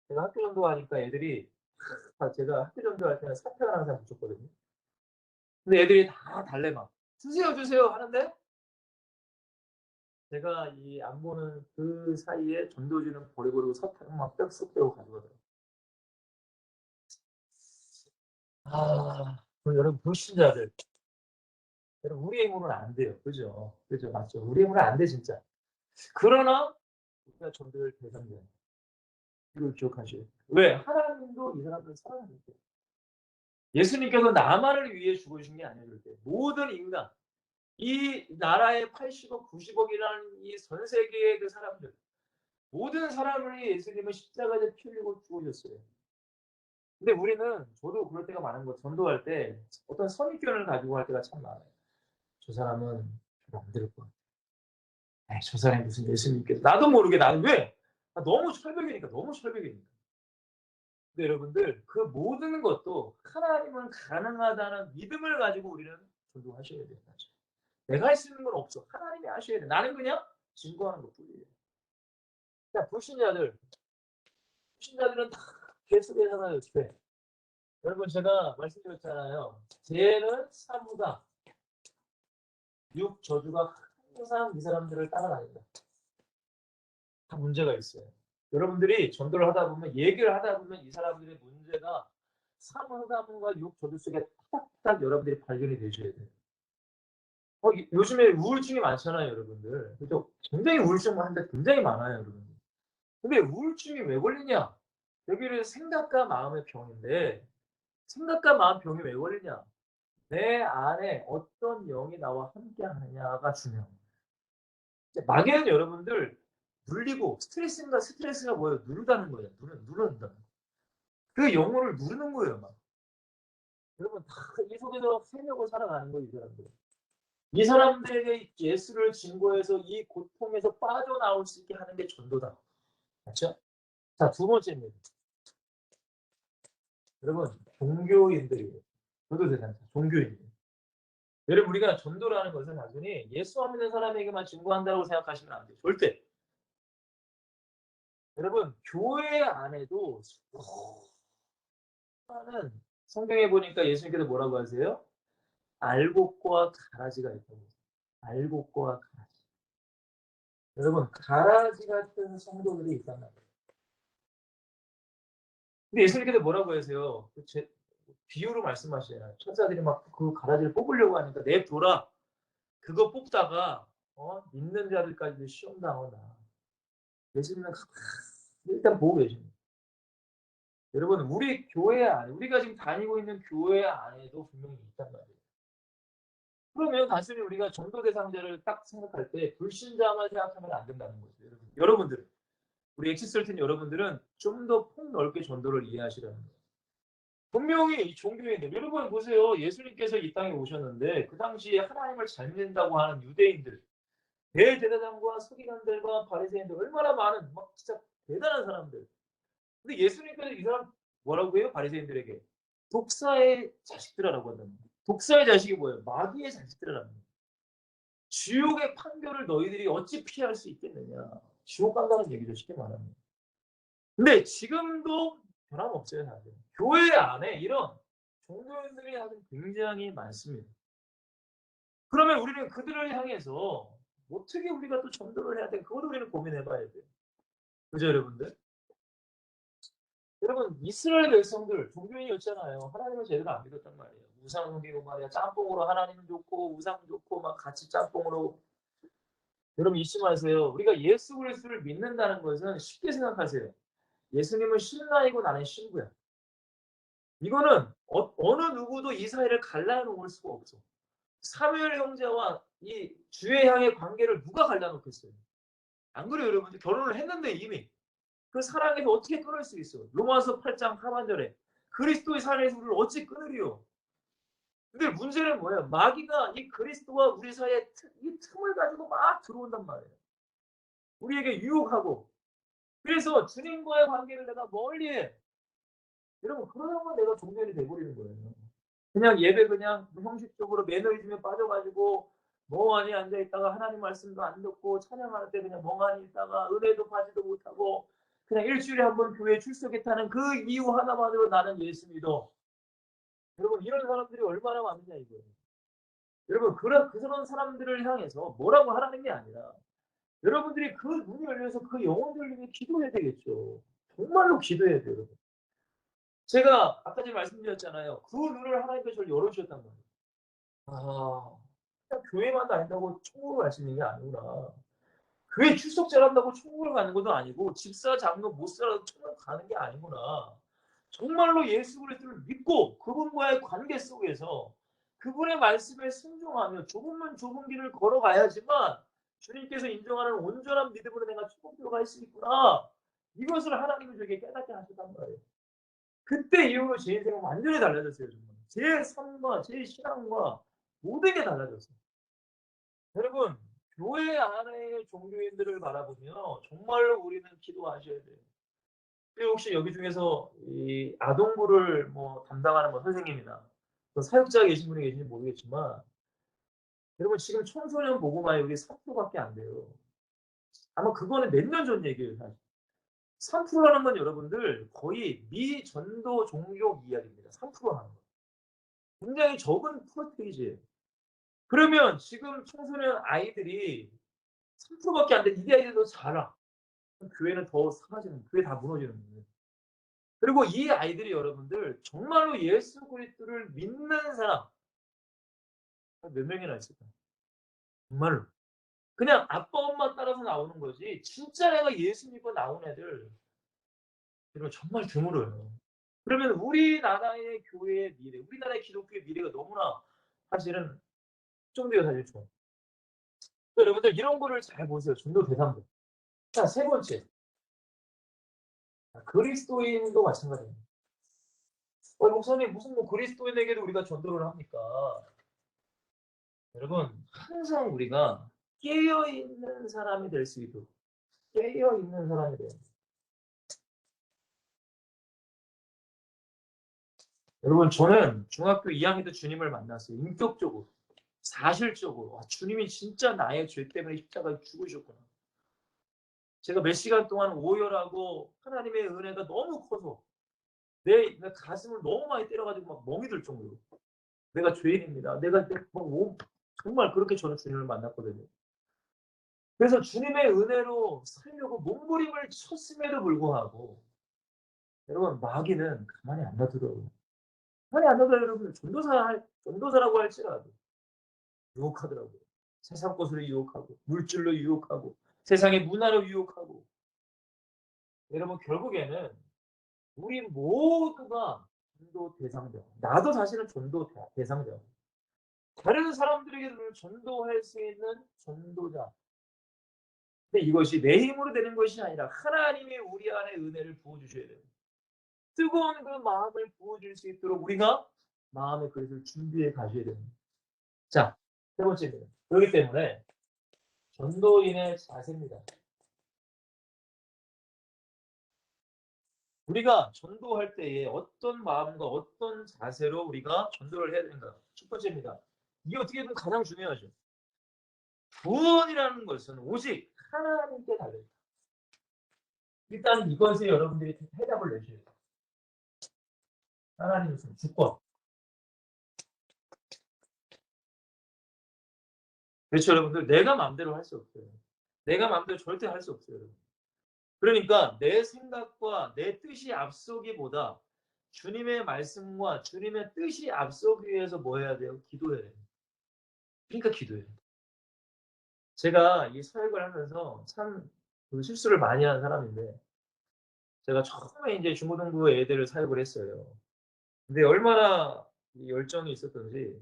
제가 학교 전도하니까 애들이 제가 학교 전도할 때는 사표를 항상 붙였거든요. 근데 애들이 다 달래 막 주세요 주세요 하는데 제가 이 안 보는 그 사이에 전도지는 버리고 사탕 막 쓱 빼고 가져가더라고요. 그럼 여러분 불신자들 여러분 우리 힘으로는 안 돼요. 그죠? 그죠? 맞죠? 우리 힘으로는 안 돼 진짜. 그러나 우리가 전도할 대상자예요. 이걸 기억하셔야 돼요. 왜? 하나님도 이 사람들을 사랑하니까. 예수님께서 나만을 위해 죽으신 게 아니에요. 모든 인간, 이 나라의 80억, 90억이라는 이 전 세계의 그 사람들, 모든 사람을 위해 예수님은 십자가에 피 흘리고 죽으셨어요. 근데 우리는 저도 그럴 때가 많은 거 전도할 때 어떤 선입견을 가지고 할 때가 참 많아요. 저 사람은 안 들을 것 같아. 저 사람이 무슨 예수님께서 나도 모르게 나는 왜? 너무 철벽이니까 너무 철벽이니까. 근데 여러분들 그 모든 것도 하나님은 가능하다는 믿음을 가지고 우리는 전도하셔야 돼요. 내가 할 수 있는 건 없어. 하나님이 하셔야 돼. 나는 그냥 증거하는 것뿐이에요. 자, 불신자들은 다 계속해서는 죄. 여러분 제가 말씀드렸잖아요. 죄는 사무다. 육 저주가 항상 이 사람들을 따라다닌다. 다 문제가 있어요. 여러분들이 전도를 하다 보면 얘기를 하다 보면 이 사람들의 문제가 사무함과 육 저주 속에 딱딱 여러분들이 발견이 되셔야 돼요. 요즘에 우울증이 많잖아요, 여러분들. 그죠? 굉장히 우울증 한데 굉장히 많아요, 여러분. 근데 우울증이 왜 걸리냐? 여기를 생각과 마음의 병인데 생각과 마음 병이 왜 걸리냐? 내 안에 어떤 영이 나와 함께 하느냐가 중요합니다. 마귀는 여러분들 눌리고 스트레스가 뭐예요? 누르다는 거예요. 누른다. 그 영혼을 누르는 거예요. 막. 여러분 다 이 속에서 헤매고 살아가는 거예요. 이 사람들. 이 사람들에게 예수를 증거해서 이 고통에서 빠져나올 수 있게 하는 게 전도다. 맞죠? 자, 두 번째입니다. 여러분, 종교인들이에요. 저도 대단하죠. 종교인들. 여러분, 우리가 전도라는 것은 단순히 예수 안 믿는 사람에게만 증거한다고 생각하시면 안 돼요. 절대. 여러분, 교회 안에도 수많은 성경에 보니까 예수님께서 뭐라고 하세요? 알곡과 가라지가 있다고. 알곡과 가라지. 여러분, 가라지 같은 성도들이 있단 말이에요. 근데 예수님께서 뭐라고 하세요? 비유로 말씀하시잖아요. 천사들이 막 그 가라지를 뽑으려고 하니까 냅둬라. 그거 뽑다가 믿는 자들까지도 시험 당하나. 예수님은 일단 보고 계십니다. 여러분, 우리 교회 안에, 우리가 지금 다니고 있는 교회 안에도 분명히 있단 말이에요. 그러면 단순히 우리가 전도 대상자를 딱 생각할 때 불신자만 생각하면 안 된다는 거죠. 여러분들, 우리 엑시설틴 여러분들은 좀 더 폭넓게 전도를 이해하시라는 거예요. 분명히 이 종교인들, 여러분 보세요. 예수님께서 이 땅에 오셨는데 그 당시에 하나님을 잘 믿는다고 하는 유대인들, 대제사장과 서기관들과 바리새인들, 얼마나 많은 막 진짜 대단한 사람들. 근데 예수님께서 이 사람 뭐라고 해요? 바리새인들에게 독사의 자식들이라고 한답니다. 독사의 자식이 뭐예요? 마귀의 자식들이라는 거예요. 지옥의 판결을 너희들이 어찌 피할 수 있겠느냐. 지옥 간다는 얘기죠, 쉽게 말하면. 근데 지금도 변함없어요, 사실. 교회 안에 이런 종교인들이 아주 굉장히 많습니다. 그러면 우리는 그들을 향해서 어떻게 우리가 또 전도를 해야 돼? 그것도 우리는 고민해 봐야 돼요. 그죠, 여러분들? 여러분, 이스라엘 백성들, 종교인이었잖아요. 하나님을 제대로 안 믿었단 말이에요. 우상 숭배고 말이야. 짬뽕으로 하나님 좋고, 우상 좋고, 막 같이 짬뽕으로. 여러분, 잊지 마세요. 우리가 예수 그리스도를 믿는다는 것은 쉽게 생각하세요. 예수님은 신라이고 나는 신부야. 이거는 어느 누구도 이 사이를 갈라놓을 수가 없어. 사무엘 형제와 이 주의 향의 관계를 누가 갈라놓겠어요? 안 그래요, 여러분들? 결혼을 했는데 이미 그 사랑에서 어떻게 끊을 수 있어요? 로마서 8장 하반절에 그리스도의 사랑에서 우리를 어찌 끊으리요? 근데 문제는 뭐예요? 마귀가 이 그리스도와 우리 사이에 이 틈을 가지고 막 들어온단 말이에요. 우리에게 유혹하고. 그래서 주님과의 관계를 내가 멀리 해. 여러분, 그러다가 내가 종교인이 돼버리는 거예요. 그냥 예배 그냥 형식적으로 매너리즘에 빠져가지고 멍하니 앉아있다가 하나님 말씀도 안 듣고 찬양할 때 그냥 멍하니 있다가 은혜도 받지도 못하고 그냥 일주일에 한 번 교회에 출석했다는 그 이유 하나만으로 나는 예수 믿어. 여러분, 이런 사람들이 얼마나 많으냐 이거예요. 여러분, 그런 사람들을 향해서 뭐라고 하라는 게 아니라 여러분들이 그 눈이 열려서 그 영혼들을 위해 기도해야 되겠죠. 정말로 기도해야 돼요. 여러분. 제가 아까 전에 말씀드렸잖아요. 그 눈을 하나님께서 저를 열어주셨단 말이에요. 아, 그냥 교회만 다닌다고 천국을 갈 수 있는 게 아니구나. 교회 출석 잘한다고 천국을 가는 것도 아니고 집사 장로 못 살아도 천국 가는 게 아니구나. 정말로 예수 그리스도를 믿고 그분과의 관계 속에서 그분의 말씀에 순종하며 조금만 좁은 길을 걸어가야지만 주님께서 인정하는 온전한 믿음으로 내가 천국 들어갈 수 있구나. 이것을 하나님이 저에게 깨닫게 하셨단 말이에요. 그때 이후로 제 인생은 완전히 달라졌어요. 정말. 제 삶과 제 신앙과 모든 게 달라졌어요. 여러분, 교회 안의 종교인들을 바라보며 정말로 우리는 기도하셔야 돼요. 그리고 혹시 여기 중에서 이 아동부를 뭐 담당하는 뭐 선생님이나 또 사역자 계신 분이 계신지 모르겠지만 여러분 지금 청소년 보고만이 우리 3%밖에 안 돼요. 아마 그거는 몇 년 전 얘기예요, 사실. 3%라는 건 여러분들 거의 미전도 종교 이야기입니다. 3%라는 거. 굉장히 적은 퍼센테이지예요. 그러면 지금 청소년 아이들이 3%밖에 안 돼. 이 아이들도 자라. 교회는 더 사라지는, 교회 다 무너지는 거예요. 그리고 이 아이들이 여러분들 정말로 예수 그리스도를 믿는 사람 몇 명이나 있을까요? 정말로. 그냥 아빠 엄마 따라서 나오는 거지. 진짜 내가 예수 믿고 나온 애들 이런 정말 드물어요. 그러면 우리나라의 교회의 미래, 우리나라의 기독교의 미래가 너무나 사실은 걱정돼요, 사실 좀. 여러분들 이런 거를 잘 보세요. 전도 대상들. 자, 세 번째. 그리스도인도 마찬가지입니다. 목사님 무슨 뭐 그리스도인에게도 우리가 전도를 합니까? 여러분 항상 우리가 깨어 있는 사람이 될 수 있도록 깨어 있는 사람이 돼요. 여러분 저는 중학교 2학년 때 주님을 만났어요. 인격적으로, 사실적으로. 와, 주님이 진짜 나의 죄 때문에 십자가에 죽으셨구나. 제가 몇 시간 동안 오열하고 하나님의 은혜가 너무 커서 내 가슴을 너무 많이 때려가지고 막 멍이 들 정도로 내가 죄인입니다. 내가 정말 그렇게 저는 주님을 만났거든요. 그래서 주님의 은혜로 살려고 몸부림을 쳤음에도 불구하고 여러분 마귀는 가만히 안 놔두더라고요. 가만히 안 놔둬요. 여러분 전도사라고 할지라도 유혹하더라고요. 세상 것으로 유혹하고 물질로 유혹하고 세상의 문화로 유혹하고 여러분 결국에는 우리 모두가 전도 대상자. 나도 사실은 전도 대상자. 다른 사람들에게도 전도할 수 있는 전도자. 근데 이것이 내 힘으로 되는 것이 아니라 하나님이 우리 안에 은혜를 부어주셔야 돼요. 뜨거운 그 마음을 부어줄 수 있도록 우리가 마음의 그릇을 준비해 가셔야 됩니다. 자, 세 번째입니다. 그렇기 때문에 전도인의 자세입니다. 우리가 전도할 때에 어떤 마음과 어떤 자세로 우리가 전도를 해야 되는가? 첫 번째입니다. 이게 어떻게든 가장 중요하죠. 구원이라는 것은 오직 하나님께 달려있다. 일단 이것에 여러분들이 해답을 내셔야 돼요. 하나님의 주권. 그렇죠, 여러분들. 내가 마음대로 할 수 없어요. 내가 마음대로 절대 할 수 없어요. 그러니까 내 생각과 내 뜻이 앞서기보다 주님의 말씀과 주님의 뜻이 앞서기 위해서 뭐 해야 돼요? 기도해야 돼요. 그러니까 기도해요. 제가 이 사역을 하면서 참 실수를 많이 한 사람인데 제가 처음에 이제 중고등부 애들을 사역을 했어요. 근데 얼마나 열정이 있었던지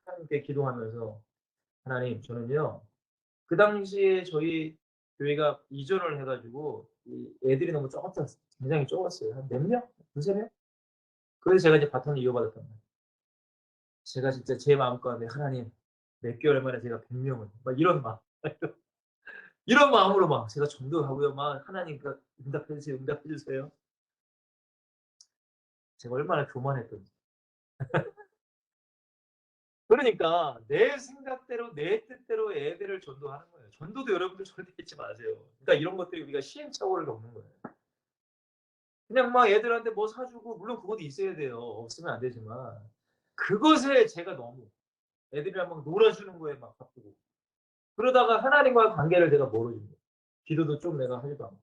하나님께 기도하면서 하나님 저는요 그 당시에 저희 교회가 이전을 해가지고 이 애들이 너무 적었어요. 굉장히 적었어요. 한 몇 명? 두세 명? 그래서 제가 이제 바톤을 이어받았단 말이에요. 제가 진짜 제 마음가운데 하나님 몇 개월 만에 제가 100명을 막 이런 막 이런 마음으로 막 제가 전도하고요 막 하나님 응답해 주세요 응답해 주세요. 제가 얼마나 교만했던지. 그러니까 내 생각대로 내 뜻대로 애들을 전도하는 거예요. 전도도 여러분들 절대 잊지 마세요. 그러니까 이런 것들이 우리가 시행착오를 겪는 거예요. 그냥 막 애들한테 뭐 사주고 물론 그것도 있어야 돼요. 없으면 안 되지만 그것에 제가 너무 애들이랑 막 놀아주는 거에 막 바쁘고 그러다가 하나님과의 관계를 내가 멀어진 거예요. 기도도 좀 내가 하지도 않고.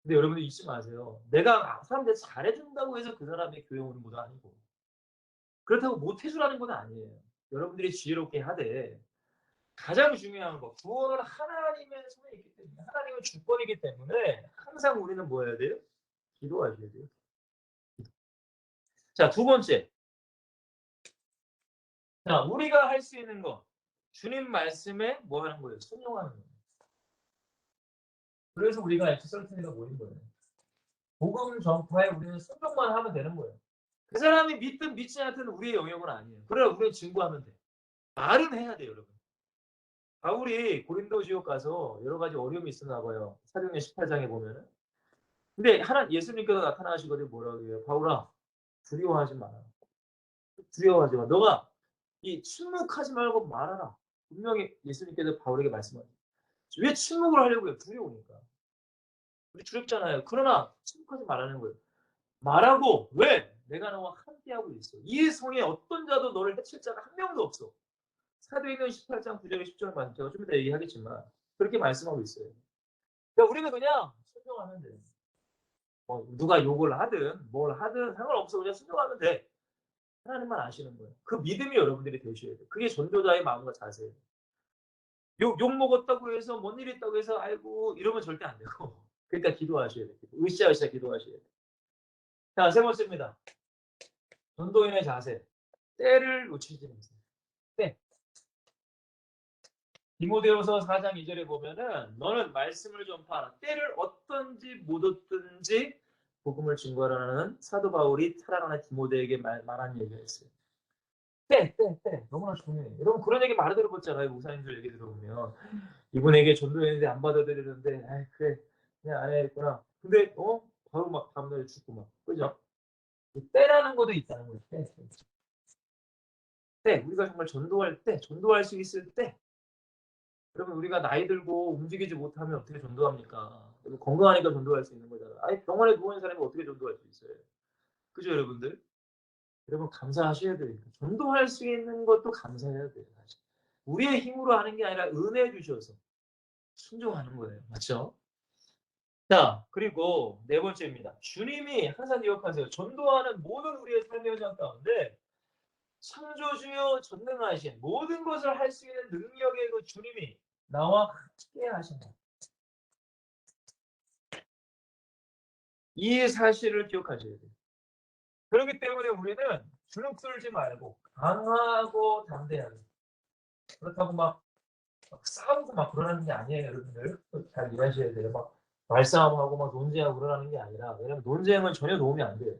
근데 여러분들 잊지 마세요. 내가 사람들 잘해준다고 해서 그 사람이 교회 오는 것도 아니고 그렇다고 못해주라는 건 아니에요. 여러분들이 지혜롭게 하되 가장 중요한 거 구원은 하나님의 손에 있기 때문에 하나님의 주권이기 때문에 항상 우리는 뭐 해야 돼요? 기도하셔야 돼요. 자, 두 번째. 자, 우리가 할 수 있는 거 주님 말씀에 뭐 하는 거예요? 순종하는 거예요. 그래서 우리가 엑스설트가 모인 거예요. 복음 전파에 우리는 순종만 하면 되는 거예요. 그 사람이 믿든 믿지 않든 우리의 영역은 아니에요. 그래 우리는 증거하면 돼. 말은 해야 돼요, 여러분. 바울이 고린도 지역 가서 여러 가지 어려움이 있었나 봐요. 사도행전 18장에 보면은. 근데 예수님께서 나타나시거든요. 뭐라고 해요? 바울아, 두려워하지 마라. 두려워하지 마. 너가 이 침묵하지 말고 말하라. 분명히 예수님께서 바울에게 말씀하죠. 왜 침묵을 하려고 해요? 두려우니까. 우리 두렵잖아요. 그러나 침묵하지 말라는 거예요. 말하고 왜? 내가 너와 함께하고 있어. 이 성에 어떤 자도 너를 해칠 자가 한 명도 없어. 사도행전 18장 9절에 10절 말씀 제가 좀 이따 얘기하겠지만 그렇게 말씀하고 있어요. 그러니까 우리는 그냥 순종하면 돼요. 누가 욕을 하든 뭘 하든 상관없어. 그냥 순종하면 돼. 하나님만 아시는 거예요. 그 믿음이 여러분들이 되셔야 돼요. 그게 전도자의 마음과 자세예요. 욕 먹었다고 해서 뭔 일 있다고 해서 아이고 이러면 절대 안 되고 그러니까 기도하셔야 돼요. 으쌰으쌰 기도하셔야 돼요. 자, 세 번째입니다. 전도인의 자세. 때를 놓치지 마세요. 때. 디모데후서 4장 2절에 보면은 너는 말씀을 전파하라. 때를 어떤지 못 얻든지 복음을 증거하라는 사도 바울이 사랑하는 디모데에게 말한 얘기가 있어요. 때. 너무나 중요해요. 여러분 그런 얘기 많이 들어봤잖아요. 목사님들 얘기 들어보면. 이분에게 전도했는데 안 받아들이는데 아이 그래 그냥 안 해야겠구나. 근데 바로 막 다음날에 죽고 막 그죠? 때라는 것도 있다는 거예요. 때. 우리가 정말 전도할 때 전도할 수 있을 때 그러면 우리가 나이 들고 움직이지 못하면 어떻게 전도합니까? 건강하니까 전도할 수 있는 거잖아요. 아니 병원에 누워 있는 사람이 어떻게 전도할 수 있어요? 그죠 여러분들? 여러분 감사하셔야 돼요. 전도할 수 있는 것도 감사해야 돼요. 사실. 우리의 힘으로 하는 게 아니라 은혜 주셔서 순종하는 거예요. 맞죠? 자, 그리고 네 번째입니다. 주님이 항상 기억하세요. 전도하는 모든 우리의 삶의 현장 가운데 창조주여 전능하신 모든 것을 할 수 있는 능력의 그 주님이 나와 함께 하신다. 이 사실을 기억하셔야 돼요. 그렇기 때문에 우리는 주눅 들지 말고 강하고 담대하게. 그렇다고 막 싸우고 막 그러는 게 아니에요, 여러분들. 잘 이해하셔야 돼요. 막 말싸움하고 막 논쟁하고 그러는 게 아니라, 왜냐면 논쟁은 전혀 도움이 안 돼요.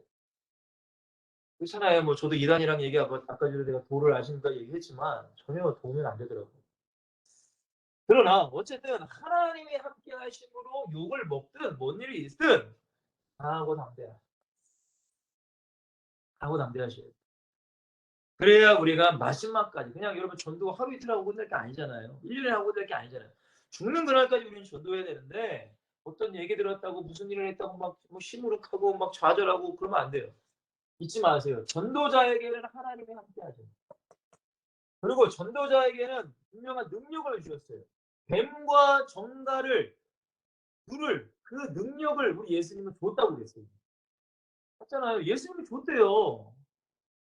그렇잖아요. 뭐 저도 이단이랑 얘기하고 아까 전에 내가 도를 아신다 얘기했지만 전혀 도움이 안 되더라고요. 그러나 어쨌든 하나님이 함께 하심으로 욕을 먹든 뭔 일이 있든 강하고 담대하. 강하고 담대하셔야 돼요. 그래야 우리가 마지막까지, 그냥 여러분 전도 하루 이틀 하고 끝날 게 아니잖아요. 1년에 하고 끝날 게 아니잖아요. 죽는 그날까지 우리는 전도해야 되는데, 어떤 얘기 들었다고 무슨 일을 했다고 막 뭐 시무룩하고 막 좌절하고 그러면 안 돼요. 잊지 마세요. 전도자에게는 하나님이 함께 하죠. 그리고 전도자에게는 분명한 능력을 주셨어요. 뱀과 정갈을 둘을, 그 능력을 우리 예수님은 줬다고 그랬어요. 맞잖아요. 예수님이 줬대요.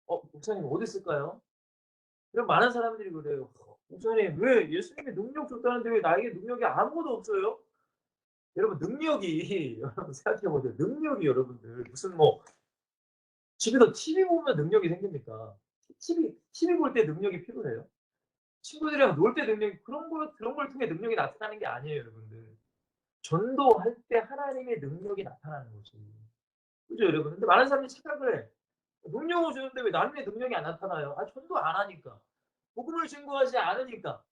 목사님 어디 있을까요? 그럼 많은 사람들이 그래요. 목사님 왜 예수님이 능력 줬다는데 왜 나에게 능력이 아무것도 없어요? 여러분 능력이 여러분 생각해보세요. 능력이 여러분들 무슨 뭐 집에서 TV 보면 능력이 생깁니까? TV 볼 때 능력이 필요해요? 친구들이랑 놀 때 능력이, 그런 걸 통해 능력이 나타나는 게 아니에요, 여러분들. 전도할 때 하나님의 능력이 나타나는 거지. 그죠, 여러분? 근데 많은 사람들이 착각을 해. 능력을 주는데 왜 나중에 능력이 안 나타나요? 전도 안 하니까. 복음을 증거하지 않으니까.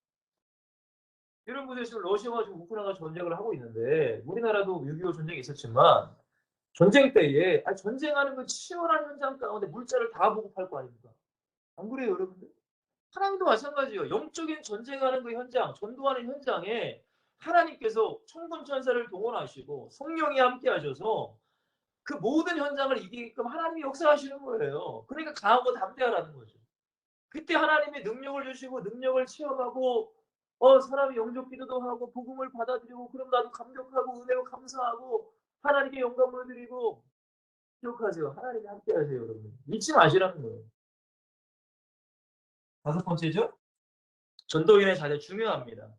이런 분들이 지금 러시아와 지금 우크라이나가 전쟁을 하고 있는데, 우리나라도 6.25 전쟁이 있었지만 전쟁 때에 전쟁하는 그 치열한 현장 가운데 물자를 다 보급할 거 아닙니까? 안 그래요, 여러분들? 하나님도 마찬가지예요. 영적인 전쟁하는 그 현장, 전도하는 현장에 하나님께서 천군 천사를 동원하시고 성령이 함께 하셔서 그 모든 현장을 이기게끔 하나님이 역사하시는 거예요. 그러니까 강하고 담대하라는 거죠. 그때 하나님의 능력을 주시고 능력을 체험하고 사람이 영접 기도도 하고 복음을 받아들이고, 그럼 나도 감격하고 은혜로 감사하고 하나님께 영광을 드리고. 기억하세요. 하나님이 함께 하세요, 여러분. 잊지 마시라는 거예요. 다섯 번째죠. 전도인의 자세 중요합니다.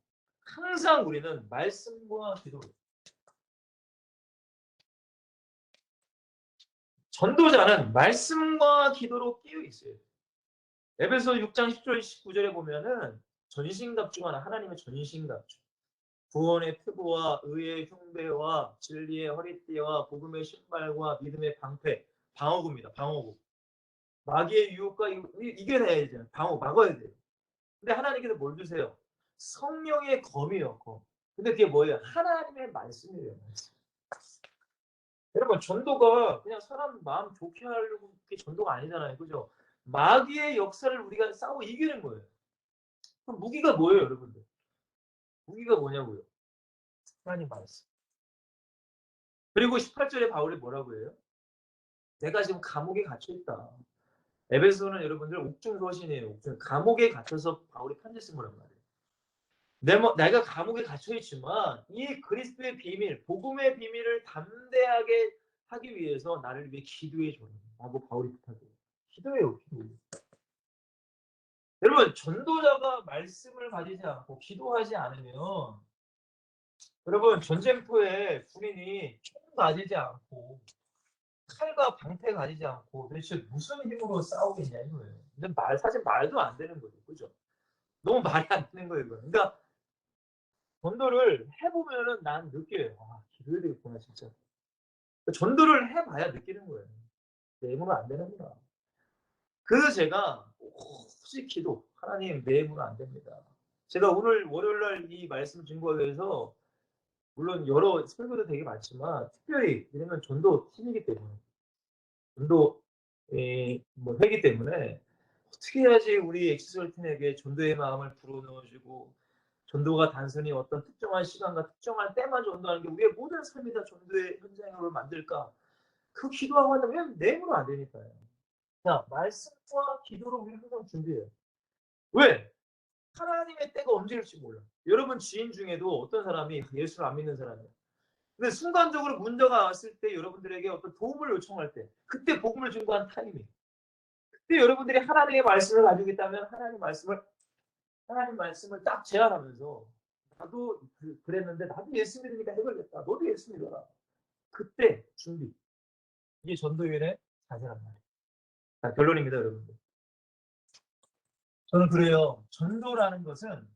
항상 우리는 말씀과 기도. 전도자는 말씀과 기도로 끼어 있어요. 에베소 6장 10절 19절에 보면은 전신갑주가 하나님의 전신갑주. 구원의 표보와 의의 흉배와 진리의 허리띠와 복음의 신발과 믿음의 방패, 방어구입니다. 방어구. 마귀의 유혹과 이겨내야 되잖아요. 막아야 돼요. 근데 하나님께서 뭘 주세요? 성령의 검이요, 검. 근데 그게 뭐예요? 하나님의 말씀이에요. 여러분, 전도가 그냥 사람 마음 좋게 하려고 그게 전도가 아니잖아요. 그죠? 마귀의 역사를 우리가 싸워 이기는 거예요. 그럼 무기가 뭐예요, 여러분들? 무기가 뭐냐고요? 하나님 말씀. 그리고 18절에 바울이 뭐라고 해요? 내가 지금 감옥에 갇혀 있다. 에베소는 여러분들 옥중 서신이에요. 옥중. 감옥에 갇혀서 바울이 편지 쓴 거란 말이에요. 내가 감옥에 갇혀 있지만 이 그리스도의 비밀, 복음의 비밀을 담대하게 하기 위해서 나를 위해 기도해 줘라. 라고 바울이 부탁해요. 기도해요, 기도. 여러분, 전도자가 말씀을 가지지 않고 기도하지 않으면, 여러분, 전쟁터에 군인이 총 가지지 않고 칼과 방패 가지지 않고 도대체 무슨 힘으로 싸우겠냐 이거예요. 근데 사실 말도 안 되는 거죠. 그죠? 너무 말이 안 되는 거예요. 이거. 그러니까 전도를 해보면은 난 느껴요. 기도해야 되겠구나, 진짜. 전도를 해봐야 느끼는 거예요. 내 힘으로 안 되는구나. 그래서 제가 혹시 기도, 하나님 내 힘으로 안 됩니다. 제가 오늘 월요일날 이 말씀 증거에 대해서 물론 여러 설교도 되게 많지만 특별히 왜냐면 전도 팀이기 때문에, 전도 뭐 회기 때문에 어떻게 해야지 우리 엑스설틴에게 전도의 마음을 불어넣어주고, 전도가 단순히 어떤 특정한 시간과 특정한 때만 전도하는 게 우리의 모든 삶이 다 전도의 현장으로 만들까? 그 기도하고 한다면 내 힘으로 안 되니까요. 자, 말씀과 기도로 우리 항상 준비해요. 왜? 하나님의 때가 언제일지 몰라. 여러분 지인 중에도 어떤 사람이 예수를 안 믿는 사람이에요. 근데 순간적으로 문제가 왔을 때 여러분들에게 어떤 도움을 요청할 때 그때 복음을 증거한 타이밍. 근데 여러분들이 하나님의 말씀을 가지고 있다면 하나님 말씀을 딱 제안하면서 나도 그랬는데 나도 예수 믿으니까 해결됐다. 너도 예수 믿어라. 그때 준비. 이게 전도연의 자세란 말이에요. 자, 결론입니다, 여러분들. 저는 그래요. 전도라는 것은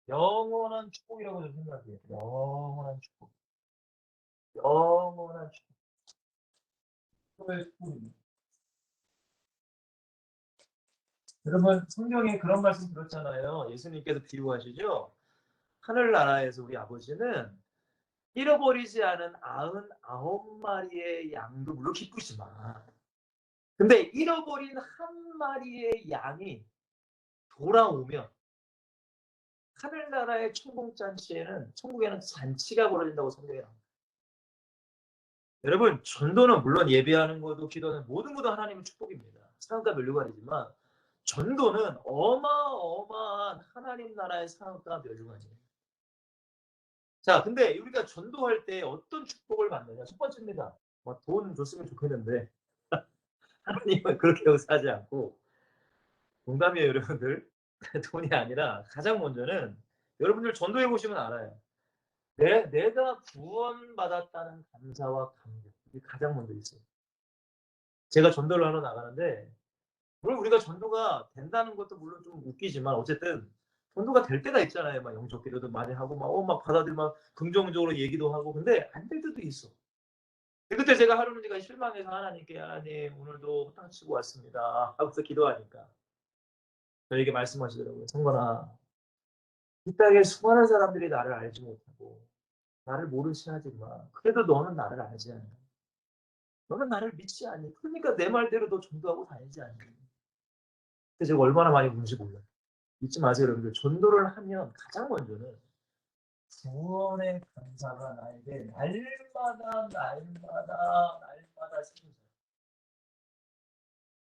영원한 축복이라고 저는 생각해요. 영원한 축복. 영원한 축복. 그거의 축복입니다. 여러분, 성경에 그런 말씀 들었잖아요. 예수님께서 비유하시죠? 하늘나라에서 우리 아버지는 잃어버리지 않은 99마리의 양도 물론 기쁘지만, 근데 잃어버린 한 마리의 양이 돌아오면 하늘나라의 천국에는 잔치가 벌어진다고 성경에 나옵니다. 여러분, 전도는 물론 예배하는 것도 기도는 모든 하나님의 축복입니다. 상과 면류관이지만 전도는 어마어마한 하나님 나라의 상과 면류관이에요. 자, 근데 우리가 전도할 때 어떤 축복을 받느냐? 첫 번째입니다. 돈 줬으면 좋겠는데 하나님은 그렇게 역사하지 않고, 농담이에요, 여러분들. 돈이 아니라 가장 먼저는 여러분들 전도해 보시면 알아요. 내가 구원받았다는 감사와 감격. 이게 가장 먼저 있어요. 제가 전도를 하러 나가는데, 물론 우리가 전도가 된다는 것도 물론 좀 웃기지만 어쨌든 전도가 될 때가 있잖아요. 막 영적 기도도 많이 하고 막 받아들이 막 긍정적으로 얘기도 하고. 근데 안 될 때도 있어. 그때 제가 하루는 제가 실망해서 하나님께, 하나님 오늘도 땅 치고 왔습니다 하고서 기도하니까 저에게 말씀하시더라고요. 성건아, 이 땅에 수많은 사람들이 나를 알지 못하고 나를 모르시 하지만 그래도 너는 나를 알지 않냐. 너는 나를 믿지 않니. 그러니까 내 말대로 너 전도하고 다니지 않니. 그래서 제가 얼마나 많이 운지 몰라요. 잊지 마세요, 여러분들. 전도를 하면 가장 먼저는 구원의 감사가 나에게 날마다 생기죠.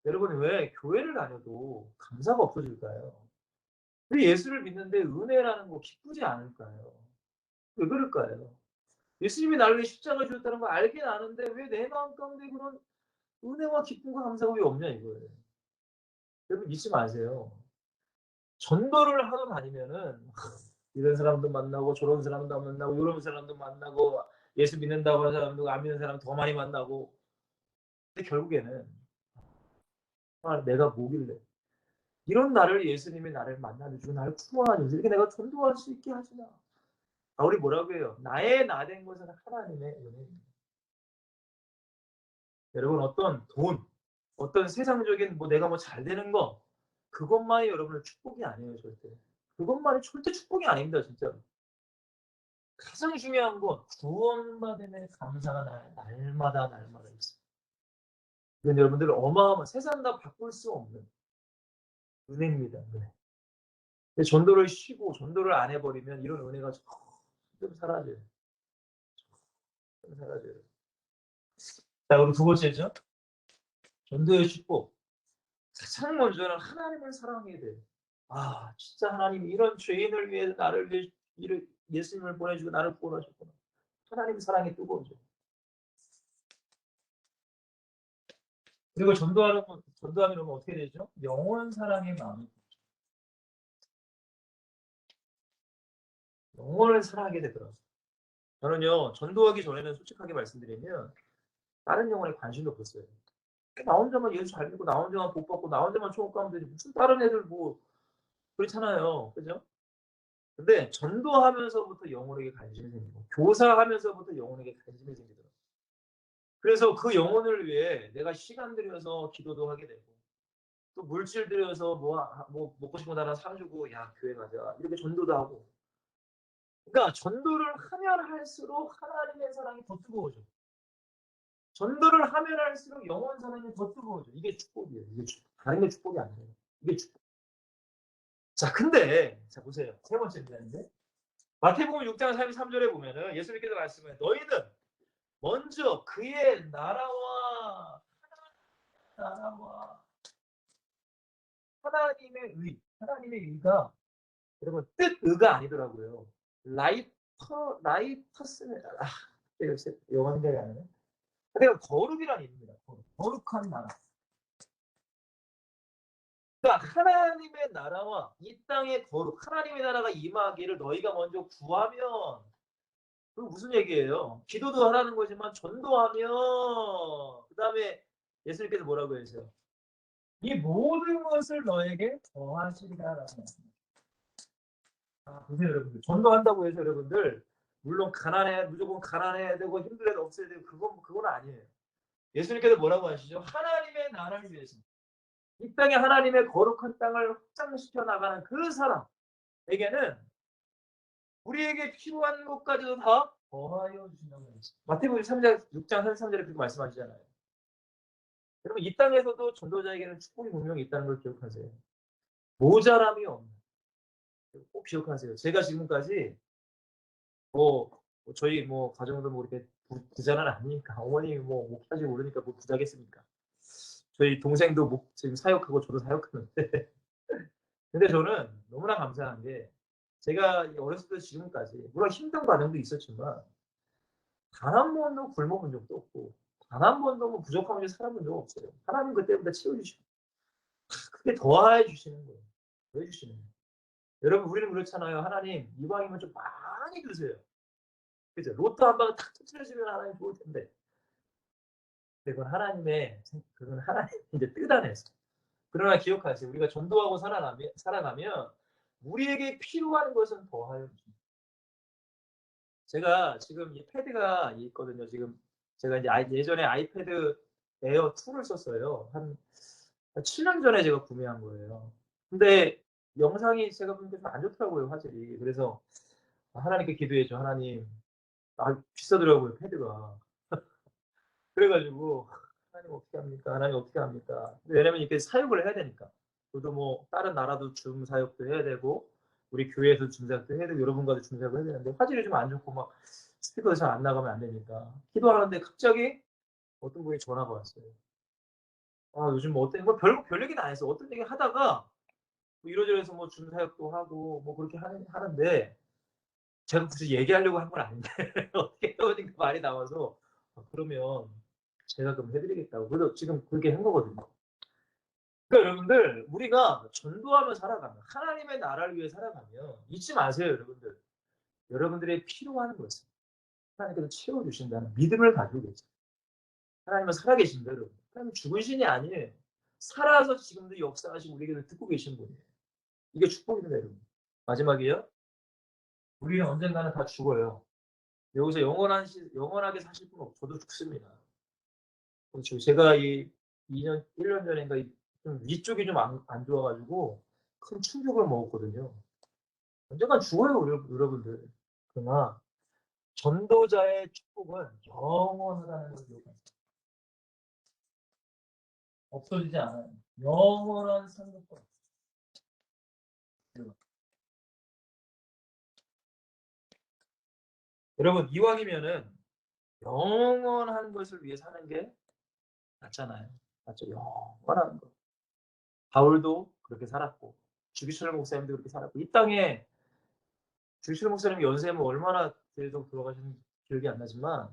여러분, 왜 교회를 다녀도 감사가 없어질까요? 왜 예수를 믿는데 은혜라는 거 기쁘지 않을까요? 왜 그럴까요? 예수님이 나를 위해 십자가 주셨다는 걸 알긴 아는데 왜 내 마음 가운데 그런 은혜와 기쁨과 감사가 왜 없냐 이거예요. 여러분 잊지 마세요. 전도를 하러 다니면은 이런 사람도 만나고 저런 사람도 만나고 이런 사람도 만나고 예수 믿는다고 하는 사람도 안 믿는 사람 더 많이 만나고, 근데 결국에는 내가 뭐길래 이런 나를 예수님이 나를 만나주고 나를 구원하셔서 이렇게 내가 전도할 수 있게 하시나. 우리 뭐라고 해요? 나의 나 된 것은 하나님의 은혜입니다. 여러분, 어떤 돈, 어떤 세상적인 내가 잘 되는 거, 그것만이 여러분의 축복이 아니에요, 절대. 그것만이 절대 축복이 아닙니다, 진짜. 가장 중요한 건 구원받음의 감사가 날마다 있어요. 이건 여러분들 어마어마한, 세상 다 바꿀 수 없는 은혜입니다. 은혜. 근데 전도를 쉬고 전도를 안 해버리면 이런 은혜가 좀 사라져요. 좀 사라져요. 자, 우리 두 번째죠. 전도의 축복. 가장 먼저는 하나님을 사랑해야 돼요. 진짜 하나님 이런 죄인을 위해 나를 위해 예수님을 보내주고 나를 구원하셨구나. 하나님 사랑이 뜨거워져. 그리고 전도하면 어떻게 되죠? 영원 사랑의 마음이. 영원을 사랑하게 되더라고요. 저는요, 전도하기 전에는 솔직하게 말씀드리면 다른 영혼에 관심도 없었어요. 나 혼자만 예수 잘 믿고 나 혼자만 복 받고 나 혼자만 천국 가면 되지 무슨 다른 애들 그렇잖아요. 그죠? 근데 전도하면서부터 영혼에게 관심이 생기고 교사하면서부터 영혼에게 관심이 생기더라고요. 그래서 그 영혼을 위해 내가 시간 들여서 기도도 하게 되고 또 물질 들여서 먹고 싶은 거 하나 사주고 야 교회 가자 이렇게 전도도 하고. 그러니까 전도를 하면 할수록 하나님의 사랑이 더 뜨거워져. 전도를 하면 할수록 영혼 사랑이 더 뜨거워져. 이게 축복이에요. 이게 축복. 다른 게 축복이 아니에요. 이게 축복. 자, 근데 자 보세요. 세 번째입니다. 이제 마태복음 6장 33절에 보면은 예수님께서 말씀해 너희는 먼저 그의 나라와 하나님의 의가 여러분 뜻의가 아니더라고요. 라이터스 영어 생각이 안 나네. 그러니까 거룩이라는 의미입니다. 거룩한 나라. 그러니까 하나님의 나라와 이 땅의 거룩, 하나님의 나라가 임하기를 너희가 먼저 구하면, 그 무슨 얘기예요? 기도도 하라는 거지만 전도하면, 그 다음에 예수님께서 뭐라고 하세요? 이 모든 것을 너에게 더하시리라라는 말씀입니다. 아, 보세요, 여러분들. 전도한다고 해서 여러분들, 물론 무조건 가난해야 되고 힘들어도 없어야 되고, 그건 아니에요. 예수님께서 뭐라고 하시죠? 하나님의 나라를 위해서. 이 땅에 하나님의 거룩한 땅을 확장시켜 나가는 그 사람에게는 우리에게 필요한 것까지도 다 더하여 주신다고 했어요. 마태복음 3장 6장 33절에 그렇게 말씀하시잖아요. 여러분 이 땅에서도 전도자에게는 축복이 분명히 있다는 걸 기억하세요. 모자람이 없는. 꼭 기억하세요. 제가 지금까지 저희 가정도 이렇게 부자는 아니니까 어머님이 목사지 모르니까 부자겠습니까? 저희 동생도 지금 사역하고 저도 사역하는데 근데 저는 너무나 감사한 게 제가 어렸을 때 지금까지 물론 힘든 과정도 있었지만 단 한 번도 굶어본 적도 없고 단 한 번도 부족함을 살아본 적 없어요. 하나님 그때보다 채워주시고 크게 더해 주시는 거예요. 더해 주시는 거예요. 여러분 우리는 그렇잖아요. 하나님 이왕이면 좀 많이 주세요. 그죠? 로또 한 방에 탁 터트려주면 하나님 좋을 텐데 그건 하나님 이제 뜻 안에서. 그러나 기억하세요. 우리가 전도하고 살아가면 우리에게 필요한 것은 더하여 주십니다. 제가 지금 이 패드가 있거든요. 지금 제가 이제 예전에 아이패드 에어 2를 썼어요. 한 7년 전에 제가 구매한 거예요. 근데 영상이 제가 보니까 좀 안 좋더라고요, 화질이. 그래서 하나님께 기도했죠. 하나님, 비싸더라고요, 패드가. 그래가지고 하나님 어떻게 합니까? 하나님 어떻게 합니까? 왜냐면 이렇게 사역을 해야 되니까. 저도 다른 나라도 줌 사역도 해야 되고 우리 교회에서 줌 사역도 해야 되고 여러분과도 줌 사역을 해야 되는데 화질이 좀 안 좋고 스피커도 잘 안 나가면 안 되니까 기도하는데 갑자기 어떤 분이 전화가 왔어요. 요즘 어떤 별 얘기는 안 했어. 어떤 얘기 하다가 이러저러해서 줌 사역도 하고 그렇게 하는데 제가 굳이 얘기하려고 한 건 아닌데 어떻게 보니까 말이 나와서 그러면 제가 그럼 해드리겠다고. 그래서 지금 그렇게 한 거거든요. 그러니까 여러분들 우리가 전도하며 살아가면 하나님의 나라를 위해 살아가면 잊지 마세요, 여러분들. 여러분들의 필요한 것을 하나님께서 채워주신다는 믿음을 가지고 계세요. 하나님은 살아계신다, 여러분. 하나님은 죽은 신이 아니에요. 살아서 지금도 역사하시고 우리에게 듣고 계신 분이에요. 이게 축복입니다, 여러분. 마지막이에요. 우리는 언젠가는 다 죽어요. 여기서 영원하게 사실 분 없어도 저도 죽습니다. 그렇죠. 제가 1년 전인가 좀 위쪽이 좀 안 좋아가지고 큰 충격을 먹었거든요. 언젠간 죽어요, 여러분들. 그러나 전도자의 축복은 영원하다는 걸 기억하세요. 없어지지 않아요. 영원한 상급권. 여러분 이왕이면은 영원한 것을 위해 사는 게 낫잖아요. 맞죠? 영원한 거. 바울도 그렇게 살았고 주기철 목사님도 그렇게 살았고 이 땅에 주기철 목사님 연세면 얼마나 계속 돌아가셨는지 기억이 안 나지만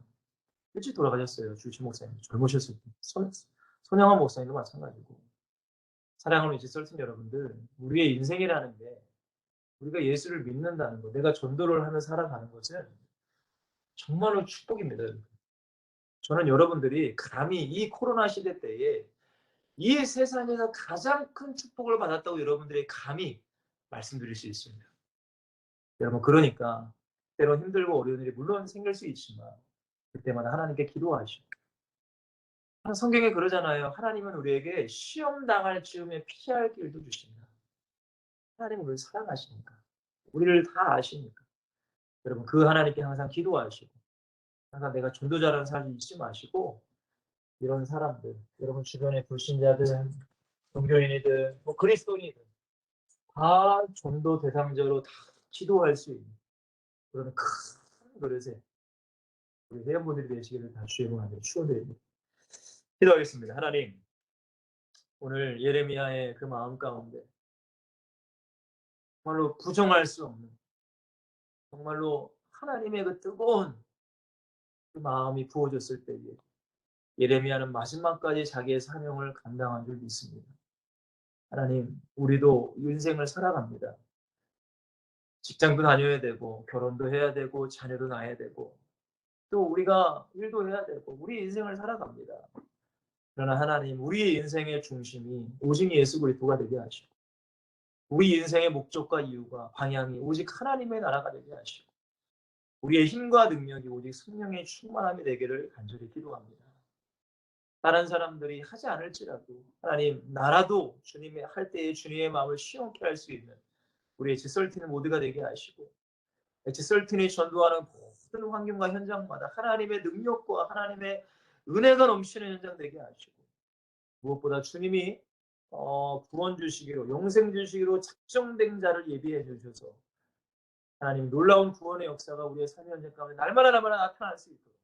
일찍 돌아가셨어요. 주기철 목사님 젊으셨을 때. 손영환 목사님도 마찬가지고. 사랑하는 이제 썰튼 여러분들 우리의 인생이라는 게 우리가 예수를 믿는다는 것 내가 전도를 하며 살아가는 것은 정말로 축복입니다. 저는 여러분들이 감히 이 코로나 시대 때에 이 세상에서 가장 큰 축복을 받았다고 여러분들이 감히 말씀드릴 수 있습니다. 여러분 그러니까 때론 힘들고 어려운 일이 물론 생길 수 있지만 그때마다 하나님께 기도하시고 성경에 그러잖아요. 하나님은 우리에게 시험 당할 즈음에 피할 길도 주신다. 하나님은 우리를 사랑하시니까 우리를 다 아시니까 여러분 그 하나님께 항상 기도하시고 항상 내가 전도자라는 사실 잊지 마시고 이런 사람들 여러분 주변에 불신자들 종교인이든 그리스도인이든 다 전도 대상자로 다 기도할 수 있는 그런 큰 그릇에 우리 회원분들이 되시기를 다 주의 이름으로 축원드립니다. 기도하겠습니다. 하나님 오늘 예레미야의 그 마음 가운데 정말로 부정할 수 없는 정말로 하나님의 그 뜨거운 그 마음이 부어졌을 때에 예레미야는 마지막까지 자기의 사명을 감당한 줄 믿습니다. 하나님, 우리도 인생을 살아갑니다. 직장도 다녀야 되고, 결혼도 해야 되고, 자녀도 낳아야 되고, 또 우리가 일도 해야 되고, 우리 인생을 살아갑니다. 그러나 하나님, 우리의 인생의 중심이 오직 예수 그리스도가 되게 하시고, 우리 인생의 목적과 이유가 방향이 오직 하나님의 나라가 되게 하시고, 우리의 힘과 능력이 오직 성령의 충만함이 되기를 간절히 기도합니다. 다른 사람들이 하지 않을지라도 하나님, 나라도 주님의 할 때에 주님의 마음을 시원케 할 수 있는 우리 엑지설틴 모두가 되게 하시고, 엑지설틴이 전도하는 모든 환경과 현장마다 하나님의 능력과 하나님의 은혜가 넘치는 현장 되게 하시고, 무엇보다 주님이 구원 주시기로, 영생 주시기로 작정된 자를 예비해 주셔서 하나님 놀라운 구원의 역사가 우리의 삶의 현장 가운데 날마다 나타날 수 있도록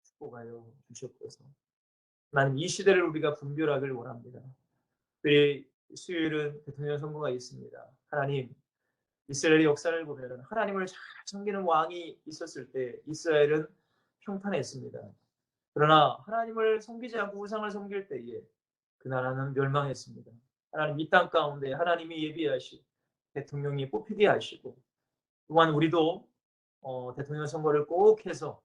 축복하여 주시옵소서. 하나님, 이 시대를 우리가 분별하길 원합니다. 특히 수요일은 대통령 선거가 있습니다. 하나님, 이스라엘의 역사를 보면 하나님을 잘 섬기는 왕이 있었을 때 이스라엘은 평탄했습니다. 그러나 하나님을 섬기지 않고 우상을 섬길 때에 그 나라는 멸망했습니다. 하나님, 이 땅 가운데 하나님이 예비하신 대통령이 뽑히게 하시고, 또한 우리도 대통령 선거를 꼭 해서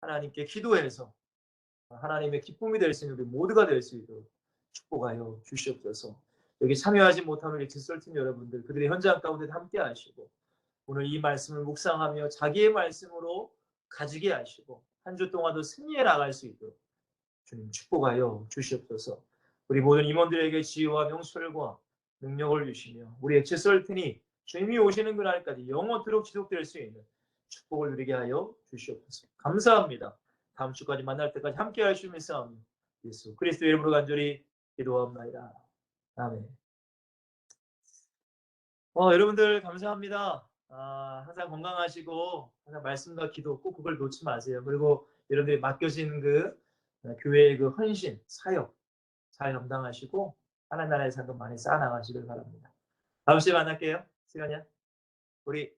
하나님께 기도해서 하나님의 기쁨이 될 수 있는 우리 모두가 될 수 있도록 축복하여 주시옵소서. 여기 참여하지 못한 우리 엑스설팀 여러분들, 그들의 현장 가운데 함께 하시고, 오늘 이 말씀을 묵상하며 자기의 말씀으로 가지게 하시고, 한 주 동안도 승리해 나갈 수 있도록 주님 축복하여 주시옵소서. 우리 모든 임원들에게 지혜와 명철과 능력을 주시며, 우리 엑스설팀이 주님이 오시는 그날까지 영원토록 지속될 수 있는 축복을 누리게 하여 주시옵소서. 감사합니다. 다음 주까지 만날 때까지 함께 할 수 있는 싸움, 예수 그리스도 이름으로 간절히 기도합니다. 아멘. 여러분들 감사합니다. 항상 건강하시고 항상 말씀과 기도 꼭 그걸 놓지 마세요. 그리고 여러분들이 맡겨진 그 교회의 그 헌신, 사역 잘 감당하시고 하나님 나라의 상급 많이 쌓아나가시길 바랍니다. 다음 주에 만날게요. 시간이야. 우리